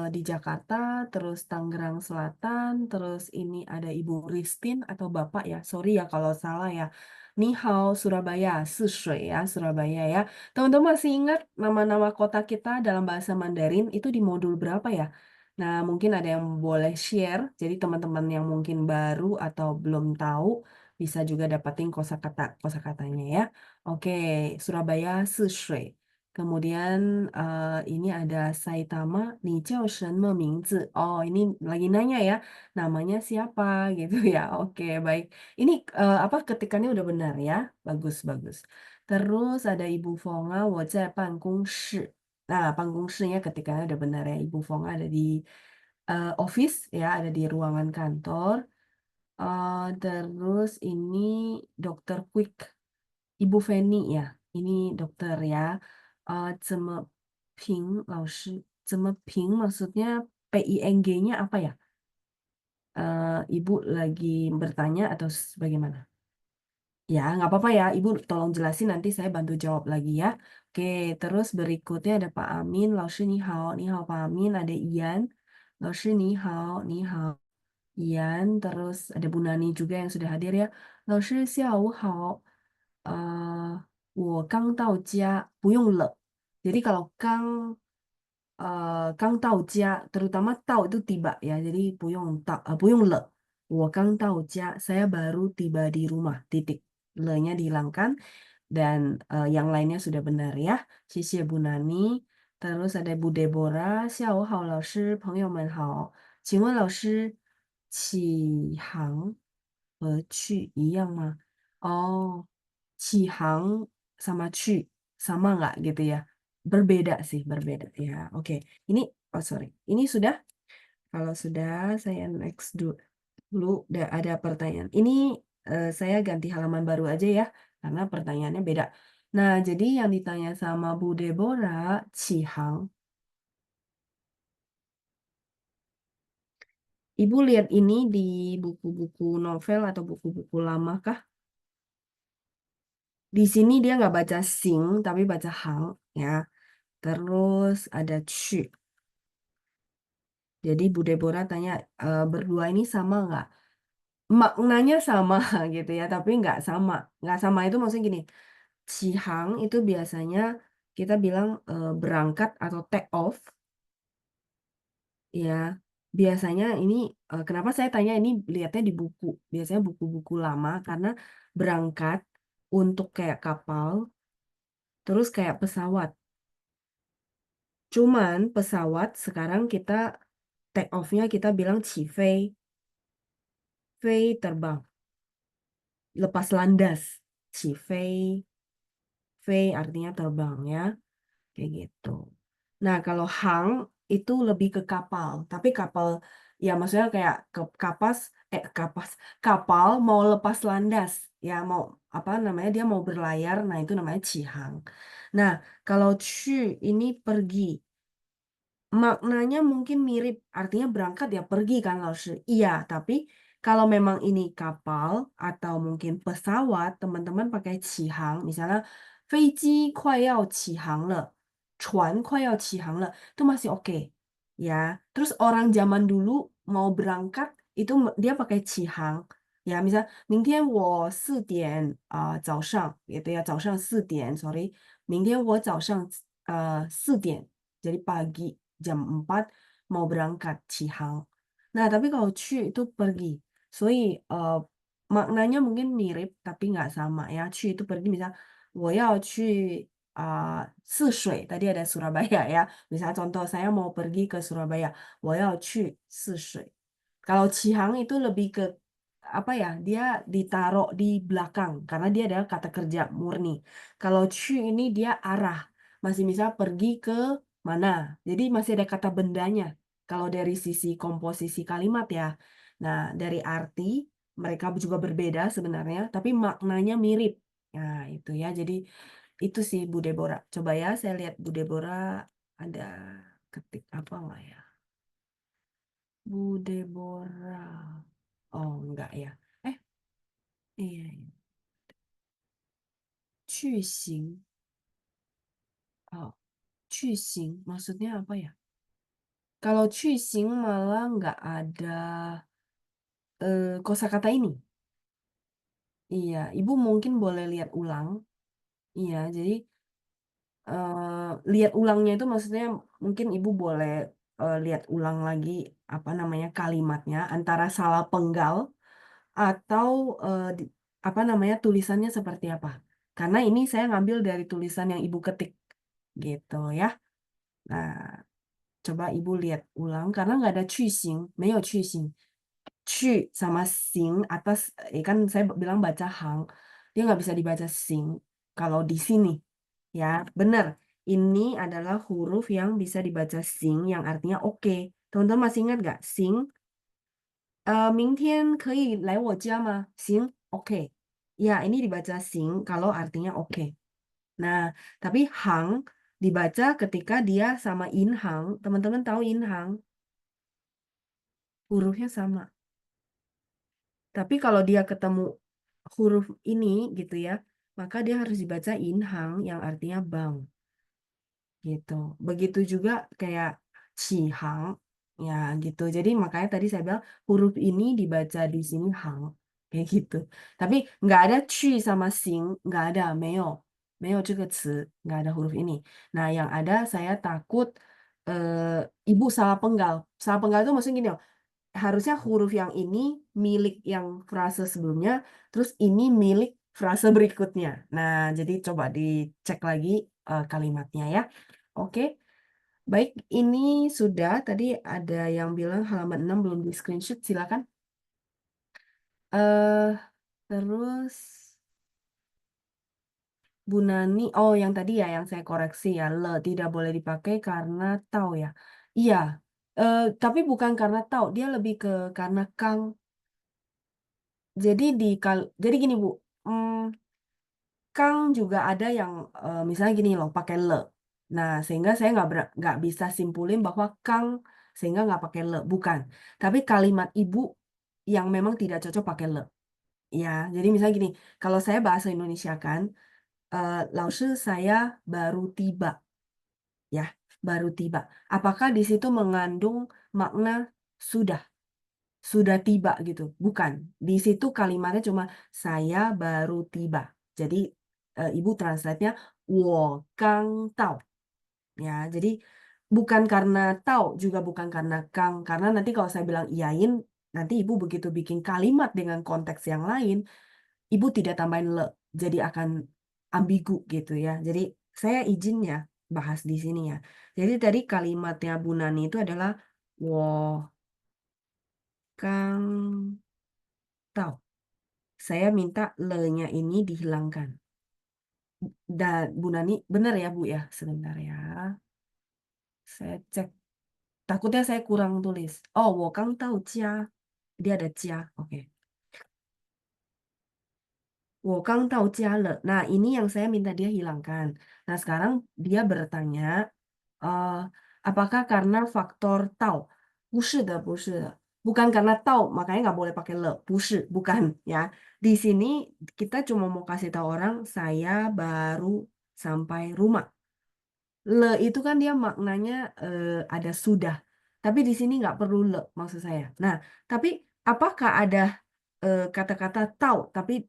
di Jakarta, terus Tangerang Selatan, terus ini ada Ibu Ristin atau Bapak ya. Sorry ya kalau salah ya. Ni hao Surabaya, Sishui ya, Surabaya ya. Teman-teman masih ingat nama-nama kota kita dalam bahasa Mandarin itu di modul berapa ya? Nah, mungkin ada yang boleh share. Jadi teman-teman yang mungkin baru atau belum tahu bisa juga dapatin kosakatanya ya. Oke, Surabaya, Sishui. Kemudian, ini ada Saitama, 你叫什么名字? Oh, ini lagi nanya ya, namanya siapa gitu ya. Oke, baik. Ini, apa, ketikannya udah benar ya? Bagus bagus. Terus ada Ibu Fonga, 我在办公室. Nah, 办公室-nya ketikannya udah benar ya. Ibu Fonga ada di, office ya, ada di ruangan kantor. Terus ini Dokter Quick. Ibu Feni ya, ini dokter ya. 怎么评老师? 怎么评 maksudnya PING-nya apa ya? Ibu lagi bertanya atau bagaimana? Ya, nggak apa-apa ya, Ibu tolong jelasin nanti saya bantu jawab lagi ya. Oke, terus berikutnya ada Pak Amin, 老师你好, 你好 Pak Amin, ada Ian, 老师你好, 你好 Ian, terus ada Bu Nani juga yang sudah hadir ya. 老师下午好, 我刚到家, 不用了. Jadi kalau kang到家, terutama tau itu tiba ya, jadi 不用了. 我刚到家, saya baru tiba di rumah, titik. Le-nya dihilangkan dan yang lainnya sudah benar ya. 谢谢 Bu Nani. Terus ada Bu Deborah, 下午好老师，朋友们好。请问老师，起航和去一样吗? Oh, 起航 sama 去 sama nggak gitu ya? Berbeda sih, berbeda ya. Oke, ini oh sorry, ini sudah. Kalau sudah, saya next dulu. Udah ada pertanyaan. Ini saya ganti halaman baru aja ya, karena pertanyaannya beda. Nah, jadi yang ditanya sama Bu Deborah, Cihang. Ibu lihat ini di buku-buku novel atau buku-buku lama kah? Di sini dia nggak baca sing, tapi baca hang ya. Terus ada chu. Jadi Bu Deborah tanya, berdua ini sama nggak? Maknanya sama gitu ya, tapi nggak sama. Nggak sama itu maksudnya gini, Cihang itu biasanya kita bilang berangkat atau take off, ya. Biasanya ini, kenapa saya tanya ini lihatnya di buku, biasanya buku-buku lama karena berangkat untuk kayak kapal, terus kayak pesawat. Cuman pesawat sekarang kita take off-nya kita bilang 起飞, 飞 terbang, lepas landas, 起飞, 飞 artinya terbang ya, kayak gitu. Nah, kalau hang itu lebih ke kapal, tapi kapal ya maksudnya kayak kapal mau lepas landas, ya mau apa namanya dia mau berlayar, nah itu namanya cihang. Nah, kalau cu ini pergi, maknanya mungkin mirip, artinya berangkat ya pergi kan, Laoshi. Iya, tapi Kalau memang ini kapal atau mungkin pesawat, teman-teman pakai 起航, misalnya 飞机快要起航了,船快要起航了, itu masih oke. Ya, terus orang zaman dulu mau berangkat itu dia pakai 起航. Ya, misal 明天我4点,早上, gitu ya, 早上4点, sorry. 明天我早上4点, jadi pagi jam 4 mau berangkat 起航. Nah, tapi kalau 去 itu pergi. 所以 maknanya mungkin mirip tapi nggak sama ya. 去 itu pergi, misal 我要去 tadi ada Surabaya ya. Misal contoh saya mau pergi ke Surabaya, 我要去 Kalau 起航 itu lebih ke apa ya? Dia ditaruh di belakang karena dia adalah kata kerja murni. Kalau 去 ini dia arah. Masih misal pergi ke mana. Jadi masih ada kata bendanya. Kalau dari sisi komposisi kalimat ya. Nah, dari arti mereka juga berbeda sebenarnya, tapi maknanya mirip. Nah, itu ya. Jadi itu sih Bu Deborah. Coba ya saya lihat Bu Deborah ada ketik apa nggak ya? Bu Deborah. Oh, enggak ya. Eh, iya, iya. 去行. Oh, 去行 maksudnya apa ya? Kalau 去行 malah nggak ada kosakata ini. Iya, Ibu mungkin boleh lihat ulang. Iya, jadi lihat ulangnya itu maksudnya mungkin Ibu boleh lihat ulang lagi apa namanya kalimatnya antara salah penggal atau apa namanya tulisannya seperti apa. Karena ini saya ngambil dari tulisan yang Ibu ketik gitu ya. Nah, coba Ibu lihat ulang karena nggak ada 去行, 没有去行. 去sama sing atas kan saya bilang baca hang, dia nggak bisa dibaca sing kalau di sini ya. Benar, ini adalah huruf yang bisa dibaca sing yang artinya oke. Teman-teman masih ingat nggak sing 明天可以来我家吗? Sing oke. Ya, ini dibaca sing kalau artinya oke. Nah, tapi hang dibaca ketika dia sama in hang. Teman-teman tahu in hang? Hurufnya sama. Tapi kalau dia ketemu huruf ini gitu ya, maka dia harus dibaca inhang yang artinya bang gitu. Begitu juga kayak cihang ya gitu. Jadi makanya tadi saya bilang huruf ini dibaca di sini hang kayak gitu. Tapi nggak ada ci sama sing, nggak ada meo. Meo 这个词 nggak ada huruf ini. Nah, yang ada saya takut ibu salah penggal. Salah penggal itu maksudnya gini loh, harusnya huruf yang ini milik yang frase sebelumnya, terus ini milik frase berikutnya. Nah, jadi coba dicek lagi kalimatnya ya. Oke, baik, ini sudah. Tadi ada yang bilang halaman 6 belum di screenshot, silakan. eh Terus Bu Nani, oh yang tadi ya yang saya koreksi ya, le tidak boleh dipakai karena tahu ya. Iya, tapi bukan karena tahu, dia lebih ke karena kang. Jadi jadi gini Bu, hmm, Kang juga ada yang misalnya gini loh pakai le. Nah sehingga saya nggak bisa simpulin bahwa Kang sehingga nggak pakai le, bukan. Tapi kalimat ibu yang memang tidak cocok pakai le. Ya, jadi misalnya gini, kalau saya bahasa Indonesia kan, 老师 saya baru tiba, ya, baru tiba. Apakah di situ mengandung makna sudah? Sudah tiba gitu. Bukan. Di situ kalimatnya cuma saya baru tiba. Jadi ibu translate-nya 我刚到. Ya, jadi bukan karena tahu juga bukan karena kang. Karena nanti kalau saya bilang iyain, nanti ibu begitu bikin kalimat dengan konteks yang lain, ibu tidak tambahin le. Jadi akan ambigu gitu ya. Jadi saya izin ya bahas di sini ya. Jadi tadi kalimatnya Bu Nani itu adalah 我刚到. Saya minta le-nya ini dihilangkan. Dan Bu Nani, benar ya Bu ya? Sebentar ya. Saya cek. Takutnya saya kurang tulis. Oh, 我刚到家. Dia ada 家. Oke. 我刚到家了. Nah, ini yang saya minta dia hilangkan. Nah, sekarang dia bertanya, eh, apakah karena faktor 到? 不是的,不是的. Bukan karena tahu, makanya nggak boleh pakai le, bukan ya. Di sini kita cuma mau kasih tahu orang, saya baru sampai rumah. Le itu kan dia maknanya ada sudah. Tapi di sini nggak perlu le maksud saya. Nah, tapi apakah ada kata-kata tahu tapi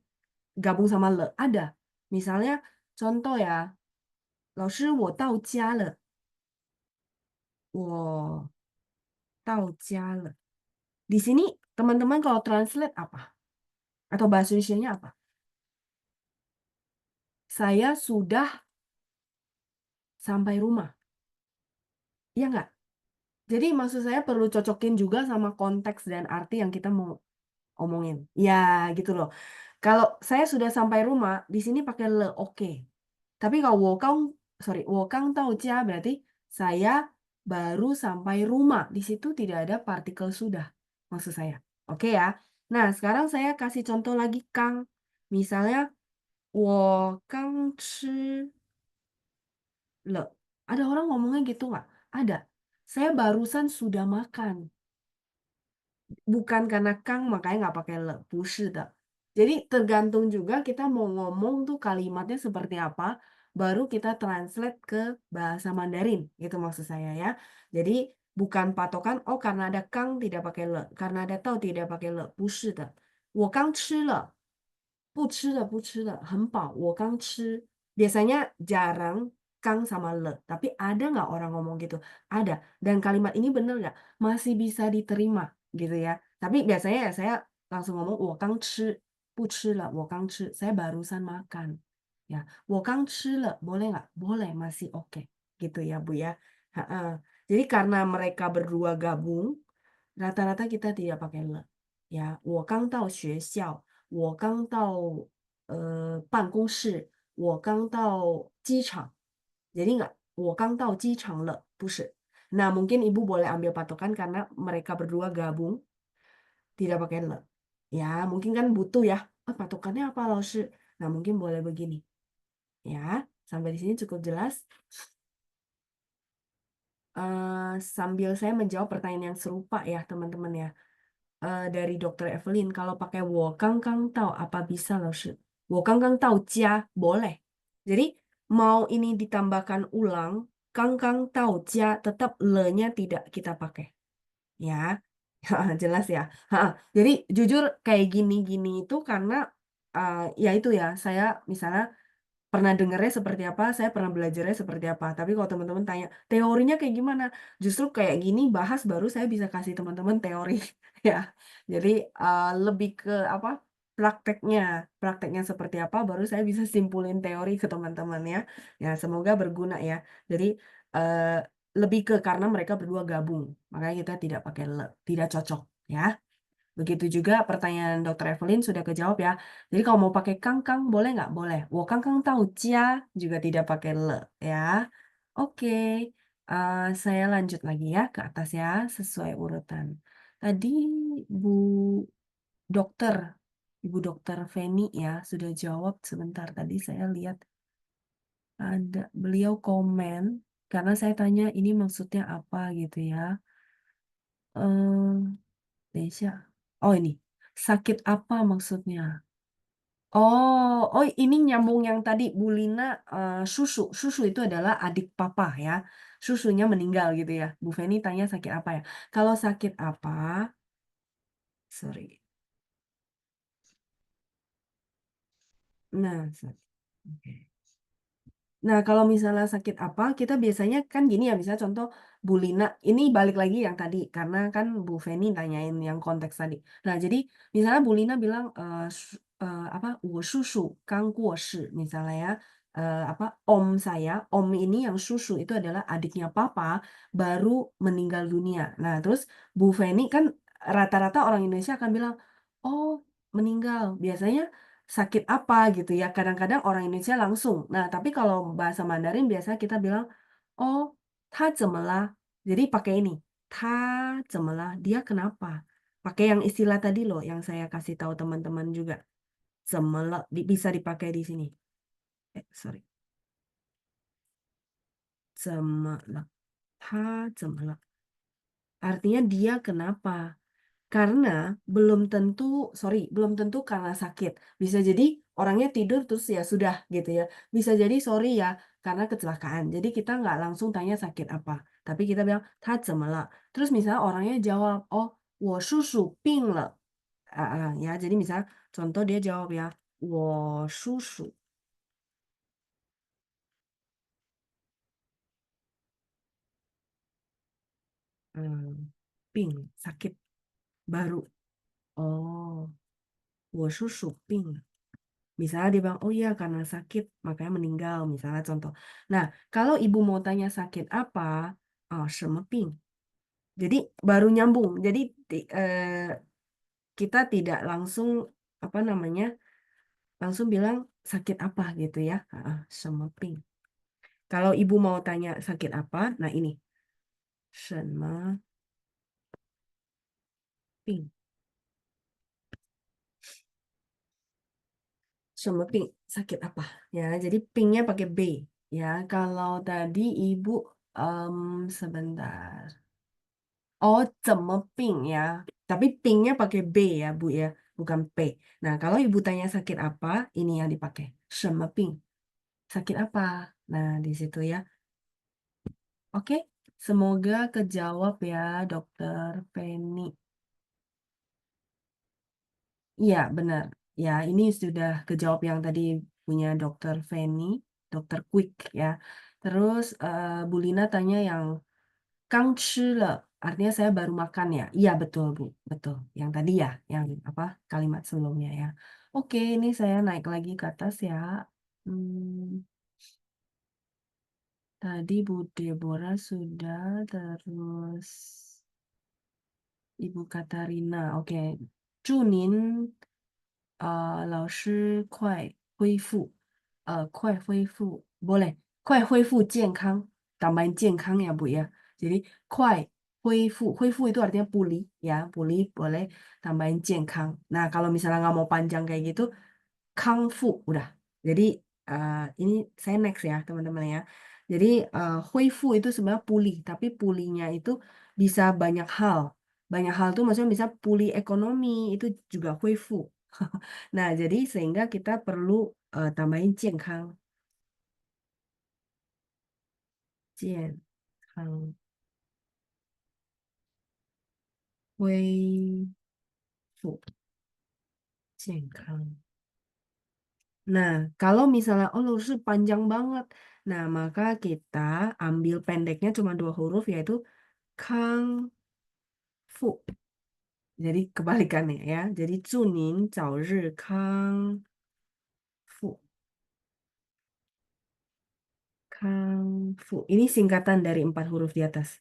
gabung sama le? Ada. Misalnya contoh ya, 老师我到家了，我到家了. Di sini teman-teman kalau translate apa? Atau bahasa Indonesianya apa? Saya sudah sampai rumah. Iya nggak? Jadi maksud saya perlu cocokin juga sama konteks dan arti yang kita mau omongin. Ya, gitu loh. Kalau saya sudah sampai rumah, di sini pakai le, oke. Tapi kalau 我刚到家 berarti saya baru sampai rumah. Di situ tidak ada partikel sudah, maksud saya. Oke ya. Nah, sekarang saya kasih contoh lagi Kang. Misalnya 我刚吃了. Ada orang ngomongnya gitu nggak? Ada. Saya barusan sudah makan. Bukan karena Kang makanya nggak pakai le, 不是的. Jadi tergantung juga kita mau ngomong tuh kalimatnya seperti apa, baru kita translate ke bahasa Mandarin, gitu maksud saya ya. Jadi bukan patokan, oh karena ada Kang tidak pakai le, karena ada Tao tidak pakai le, 不是的. 我刚吃了. 不吃了，很饱，我刚吃. Biasanya jarang kang sama le, tapi ada nggak orang ngomong gitu? Ada. Dan kalimat ini bener nggak? Masih bisa diterima gitu ya. Tapi biasanya ya saya langsung ngomong 我刚吃，不吃了，我刚吃. Saya barusan makan. Ya, 我刚吃了, boleh nggak? Boleh, masih oke. Gitu ya Bu ya. Ha-ha. Jadi karena mereka berdua gabung, rata-rata kita tidak pakai le. Ya, 我刚到学校。我刚到办公室，我刚到机场. Jadi nggak, 我刚到机场了, 不是. Nah, mungkin Ibu boleh ambil patokan karena mereka berdua gabung, tidak pakai le. Ya, mungkin kan butuh ya. Oh, patokannya apa, Laoshi? Nah, mungkin boleh begini. Ya, sampai di sini cukup jelas. Sambil saya menjawab pertanyaan yang serupa ya, teman-teman ya. Dari Dokter Evelyn, kalau pakai 我刚刚到 apa bisa loh, Shi? 我刚刚到家 boleh. Jadi mau ini ditambahkan ulang, 刚刚到家 tetap le-nya tidak kita pakai. Ya, jelas ya. Jadi jujur kayak gini-gini itu karena ya itu ya, saya misalnya pernah dengarnya seperti apa, saya pernah belajarnya seperti apa. Tapi kalau teman-teman tanya, teorinya kayak gimana? Justru kayak gini bahas baru saya bisa kasih teman-teman teori ya. Jadi lebih ke apa? Prakteknya, prakteknya seperti apa baru saya bisa simpulin teori ke teman-teman ya. Ya, semoga berguna ya. Jadi eh, lebih ke karena mereka berdua gabung, makanya kita tidak pakai le, tidak cocok ya. Begitu juga pertanyaan Dokter Evelyn sudah kejawab ya. Jadi kalau mau pakai kangkang boleh nggak? Boleh. 我刚刚到家 juga tidak pakai le ya. Oke, saya lanjut lagi ya ke atas ya sesuai urutan. Tadi Bu Dokter, Ibu Dokter Feni ya sudah jawab sebentar. Tadi saya lihat ada beliau komen karena saya tanya ini maksudnya apa gitu ya. Eh, Desya. Oh ini, sakit apa maksudnya? Oh, ini nyambung yang tadi Bu Lina susu. Susu itu adalah adik papa ya. Susunya meninggal gitu ya. Bu Feni tanya sakit apa ya? Kalau sakit apa? Sorry. Nah, oke. Nah, kalau misalnya sakit apa, kita biasanya kan gini ya, misalnya contoh Bu Lina, ini balik lagi yang tadi, karena kan Bu Feni tanyain yang konteks tadi. Nah, jadi misalnya Bu Lina bilang, apa, 我叔叔 刚过世, misalnya ya, apa, om saya, om ini yang susu itu adalah adiknya papa, baru meninggal dunia. Nah, terus Bu Feni kan rata-rata orang Indonesia akan bilang, oh, meninggal. Biasanya sakit apa gitu ya. Kadang-kadang orang Indonesia langsung. Nah, tapi kalau bahasa Mandarin biasa kita bilang, oh, 他怎么了? Jadi pakai ini, 他怎么了? Dia kenapa? Pakai yang istilah tadi loh, yang saya kasih tahu teman-teman juga. 怎么了? Bisa dipakai di sini. Sorry. 怎么了? 他怎么了? Artinya dia kenapa? Karena belum tentu karena sakit. Bisa jadi orangnya tidur terus ya sudah gitu ya. Bisa jadi sorry ya karena kecelakaan. Jadi kita nggak langsung tanya sakit apa. Tapi kita bilang, 他怎么了? Terus misalnya orangnya jawab, oh, 我叔叔病了. Ya, jadi misalnya contoh dia jawab ya, 我叔叔 病, sakit baru. Oh, 我叔叔病了. Misalnya dia bilang, oh iya karena sakit makanya meninggal, misalnya contoh. Nah, kalau ibu mau tanya sakit apa, oh, 什么病? Jadi baru nyambung. Jadi kita tidak langsung apa namanya, langsung bilang sakit apa gitu ya. 什么病? Kalau ibu mau tanya sakit apa, nah ini 什么病? 什么病? Sakit apa? Ya, jadi pingnya pakai B. Ya, kalau tadi ibu sebentar. Oh, 怎么病 ya. Tapi pingnya pakai B ya, Bu ya, bukan P. Nah, kalau ibu tanya sakit apa, ini yang dipakai. 什么病? Sakit apa? Nah, di situ ya. Oke, semoga kejawab ya, Dokter Feni. Iya, benar. Ya, ini sudah kejawab yang tadi punya Dokter Feni, Dokter Quick ya. Terus Bu Lina tanya yang 刚吃了, artinya saya baru makan ya. Iya, betul, Bu. Betul. Yang tadi ya, yang apa kalimat sebelumnya ya. Oke, ini saya naik lagi ke atas ya. Hmm, tadi Bu Deborah sudah, terus Ibu Katarina. Oke. 祝您 老师快恢复, boleh, 快恢复健康, tambahin 健康 ya Bu ya. Jadi 快恢复 itu artinya pulih ya, pulih boleh tambahin 健康. Nah, kalau misalnya nggak mau panjang kayak gitu, 康复 udah. Jadi ini saya next ya teman-teman ya. Jadi 恢复 itu sebenarnya pulih, tapi pulihnya itu bisa banyak hal. Banyak hal tuh maksudnya bisa pulih ekonomi, itu juga 恢复. Nah, jadi sehingga kita perlu tambahin 健康, 健康, 恢复, 健康. Nah, kalau misalnya oh lurusnya panjang banget, nah maka kita ambil pendeknya cuma 2 huruf yaitu 康复. Jadi kebalikannya ya. Jadi 祝您早日康复. Kangfu. Ini singkatan dari 4 huruf di atas.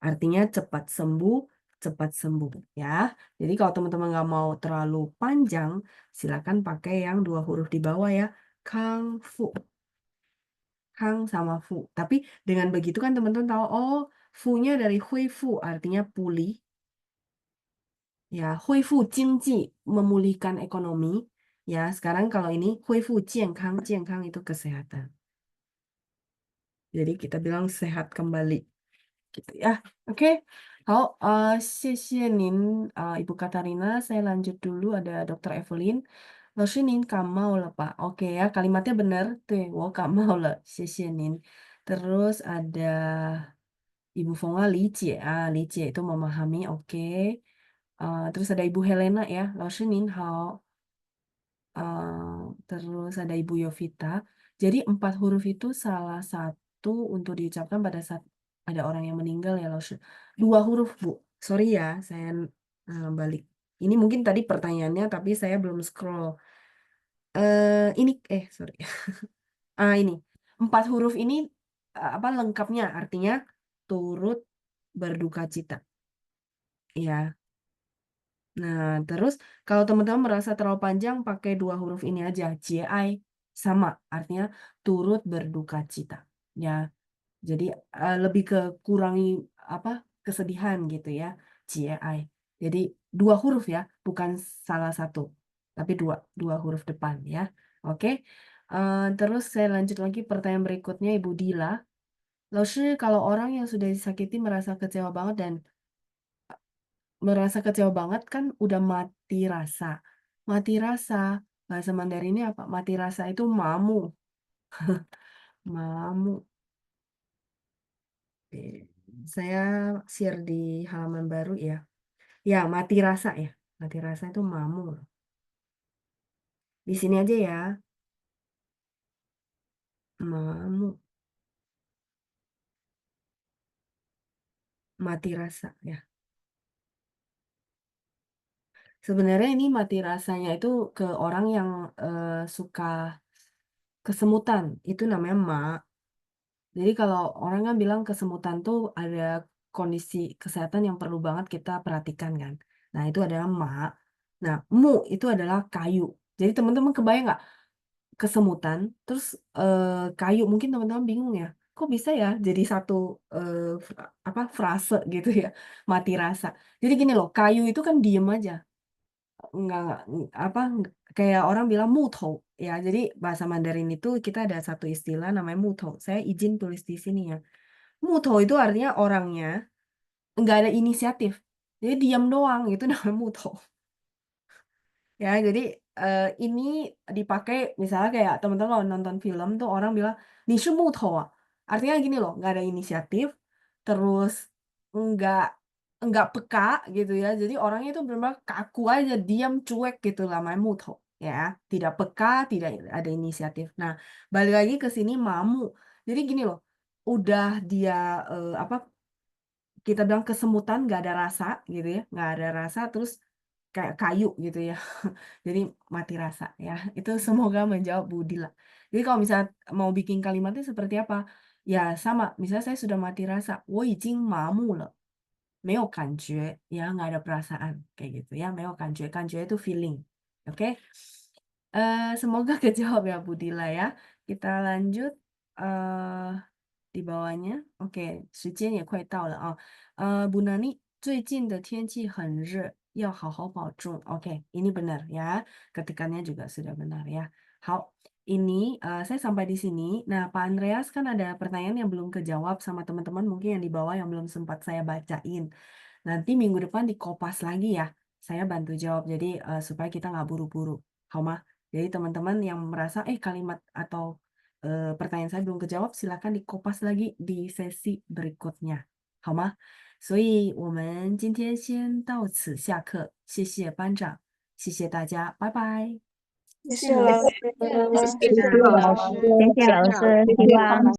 Artinya cepat sembuh ya. Jadi kalau teman-teman nggak mau terlalu panjang, silakan pakai yang 2 huruf di bawah ya. Kangfu. Kang sama fu. Tapi dengan begitu kan teman-teman tahu, oh, fu-nya dari hui fu, artinya pulih. Ya, hui fu jingji, memulihkan ekonomi. Ya, sekarang kalau ini hui fu jiankang, jiankang itu kesehatan. Jadi kita bilang sehat kembali. Gitu ya. Oke. 好，谢谢您, Ibu Katarina. Saya lanjut dulu, ada Dokter Evelyn. 老师您感冒了吧? Oke ya, kalimatnya benar. 对，我感冒了，谢谢您. Terus ada Ibu Fonga, 理解, 理解 itu memahami, oke. Terus ada Ibu Helena ya, 老师您好. Terus ada Ibu Yovita. Jadi 4 huruf itu salah satu untuk diucapkan pada saat ada orang yang meninggal ya, 老师. 2 huruf, Bu. Sorry ya, saya balik. Ini mungkin tadi pertanyaannya, tapi saya belum scroll. Sorry. Ini 4 huruf ini apa lengkapnya? Artinya turut berduka cita. Ya. Nah, terus kalau teman-teman merasa terlalu panjang, pakai 2 huruf ini aja, JI sama, artinya turut berduka cita. Ya, jadi lebih ke kurangi apa kesedihan gitu ya, JI. Jadi 2 huruf ya, bukan salah satu, tapi dua huruf depan ya. Oke. Terus saya lanjut lagi pertanyaan berikutnya, Ibu Dila. 老师, kalau orang yang sudah disakiti merasa kecewa banget dan merasa kecewa banget kan udah mati rasa. Mati rasa, bahasa Mandarinnya apa? Mati rasa itu mamu. Mamu. Oke, saya share di halaman baru ya. Ya, mati rasa ya. Mati rasa itu mamu. Di sini aja ya. Mamu, mati rasa ya. Sebenarnya ini mati rasanya itu ke orang yang suka kesemutan, itu namanya ma. Jadi kalau orang kan bilang kesemutan tuh ada kondisi kesehatan yang perlu banget kita perhatikan kan. Nah, itu adalah ma. Nah, mu itu adalah kayu. Jadi teman-teman kebayang nggak kesemutan, terus kayu, mungkin teman-teman bingung ya, kok bisa ya jadi satu apa frase gitu ya, mati rasa. Jadi gini loh, kayu itu kan diem aja. Enggak, apa, kayak orang bilang mutou, ya. Jadi bahasa Mandarin itu kita ada satu istilah namanya mutou. Saya izin tulis di sini ya. Mutou itu artinya orangnya nggak ada inisiatif. Jadi diam doang, itu namanya mutou. Ya, jadi ini dipakai misalnya kayak teman-teman kalau nonton film tuh orang bilang, "Ni shi mutou ah." Artinya gini loh, nggak ada inisiatif, terus nggak nggak peka gitu ya. Jadi orangnya itu benar-benar kaku aja, diam, cuek gitu lah, namanya mutou ya. Tidak peka, tidak ada inisiatif. Nah, balik lagi ke sini mamu. Jadi gini loh, udah dia apa kita bilang kesemutan, nggak ada rasa gitu ya, nggak ada rasa, terus kayak kayu gitu ya. Jadi mati rasa ya. Itu semoga menjawab Budi lah. Jadi kalau misalnya mau bikin kalimatnya seperti apa? Ya sama, misalnya saya sudah mati rasa, 我已经麻木了，没有感觉, ya nggak ada perasaan kayak gitu ya, 没有感觉，感觉itu feeling, oke? Semoga kejawab ya Budila ya. Kita lanjut eh di bawahnya. Oke, 时间也快到了啊。Bu Nani, 最近的天气很热，要好好保重. Oke, ini benar ya. Ketikannya juga sudah benar ya. Hao, ini saya sampai di sini. Nah, Pak Andreas kan ada pertanyaan yang belum kejawab sama teman-teman mungkin yang di bawah yang belum sempat saya bacain. Nanti minggu depan dikopas lagi ya. Saya bantu jawab jadi supaya kita nggak buru-buru. Hao mah? Jadi teman-teman yang merasa kalimat atau pertanyaan saya belum kejawab, silakan dikopas lagi di sesi berikutnya. 好吗？所以我们今天先到此下课，谢谢班长，谢谢大家，拜拜。谢谢老师，谢谢谢谢老师，老师，谢谢老师，希望